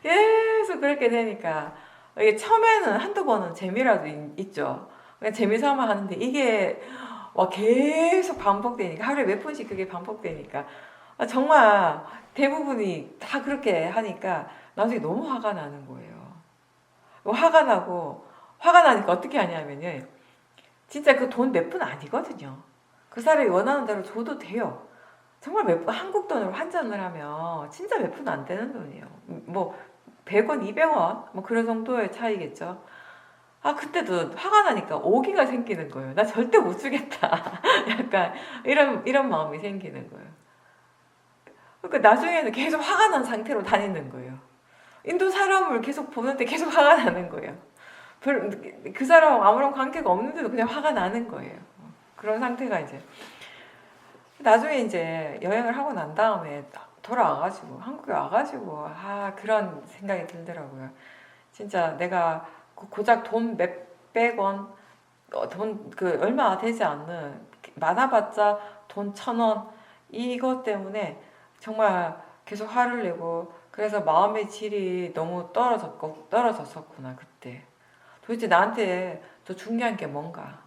계속 그렇게 되니까 이게 처음에는 한두 번은 재미라도 있죠. 그냥 재미삼아 하는데 이게 계속 반복되니까 하루에 몇 번씩 그게 반복되니까 정말 대부분이 다 그렇게 하니까 나중에 너무 화가 나는 거예요. 화가 나니까 어떻게 하냐면은 진짜 그 돈 몇 푼 아니거든요. 그 사람이 원하는 대로 줘도 돼요. 정말 한국 돈으로 환전을 하면 진짜 몇 푼 안 되는 돈이에요. 뭐 100원, 200원 뭐 그런 정도의 차이겠죠. 그때도 화가 나니까 오기가 생기는 거예요. 나 절대 못 주겠다. 약간 이런 마음이 생기는 거예요. 그러니까 나중에는 계속 화가 난 상태로 다니는 거예요. 인도 사람을 계속 보는데 계속 화가 나는 거예요. 그 사람하고 아무런 관계가 없는데도 그냥 화가 나는 거예요. 그런 상태가 이제 나중에 이제 여행을 하고 난 다음에 돌아와가지고 한국에 와가지고 그런 생각이 들더라고요. 진짜 내가 고작 돈 몇백 원 얼마 되지 않는, 많아봤자 돈 1,000원, 이것 때문에 정말 계속 화를 내고, 그래서 마음의 질이 너무 떨어졌었구나, 그때. 도대체 나한테 더 중요한 게 뭔가?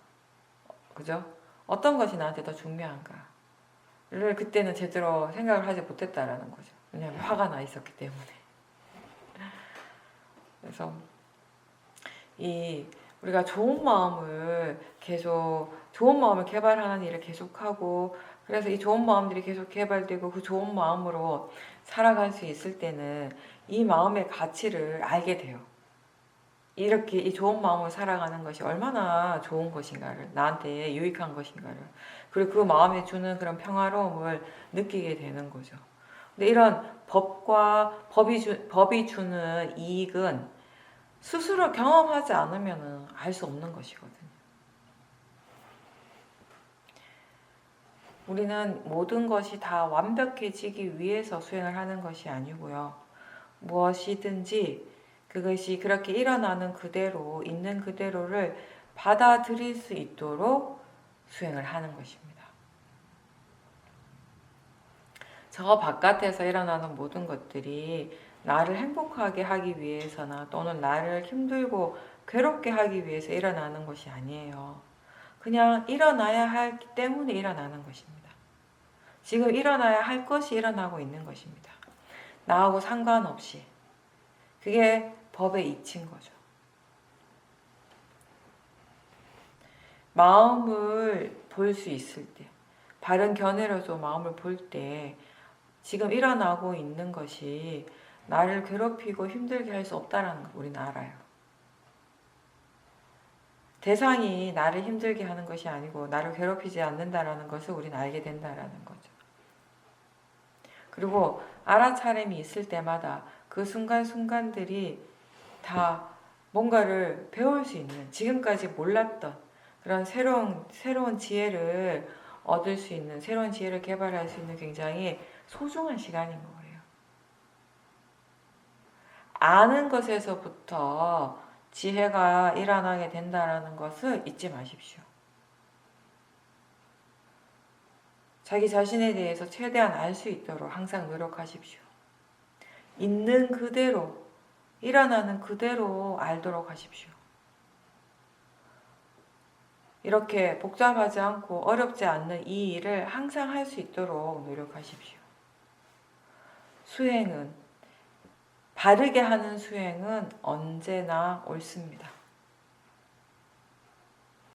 그죠? 어떤 것이 나한테 더 중요한가?를 그때는 제대로 생각을 하지 못했다라는 거죠. 왜냐하면 화가 나 있었기 때문에. 그래서 우리가 좋은 마음을 개발하는 일을 계속하고, 그래서 이 좋은 마음들이 계속 개발되고 그 좋은 마음으로 살아갈 수 있을 때는 이 마음의 가치를 알게 돼요. 이렇게 이 좋은 마음으로 살아가는 것이 얼마나 좋은 것인가를, 나한테 유익한 것인가를, 그리고 그 마음에 주는 그런 평화로움을 느끼게 되는 거죠. 근데 이런 법이 주는 이익은 스스로 경험하지 않으면 알 수 없는 것이거든요. 우리는 모든 것이 다 완벽해지기 위해서 수행을 하는 것이 아니고요. 무엇이든지 그것이 그렇게 일어나는 그대로, 있는 그대로를 받아들일 수 있도록 수행을 하는 것입니다. 저 바깥에서 일어나는 모든 것들이 나를 행복하게 하기 위해서나 또는 나를 힘들고 괴롭게 하기 위해서 일어나는 것이 아니에요. 그냥 일어나야 하기 때문에 일어나는 것입니다. 지금 일어나야 할 것이 일어나고 있는 것입니다. 나하고 상관없이. 그게 법의 이치인 거죠. 마음을 볼 수 있을 때, 바른 견해로서 마음을 볼 때 지금 일어나고 있는 것이 나를 괴롭히고 힘들게 할 수 없다는 걸 우리는 알아요. 대상이 나를 힘들게 하는 것이 아니고 나를 괴롭히지 않는다라는 것을 우리는 알게 된다라는 거죠. 그리고 알아차림이 있을 때마다 그 순간순간들이 다 뭔가를 배울 수 있는, 지금까지 몰랐던 그런 새로운 지혜를 얻을 수 있는, 새로운 지혜를 개발할 수 있는 굉장히 소중한 시간인 거예요. 아는 것에서부터 지혜가 일어나게 된다는 것을 잊지 마십시오. 자기 자신에 대해서 최대한 알 수 있도록 항상 노력하십시오. 있는 그대로, 일어나는 그대로 알도록 하십시오. 이렇게 복잡하지 않고 어렵지 않는 이 일을 항상 할 수 있도록 노력하십시오. 바르게 하는 수행은 언제나 옳습니다.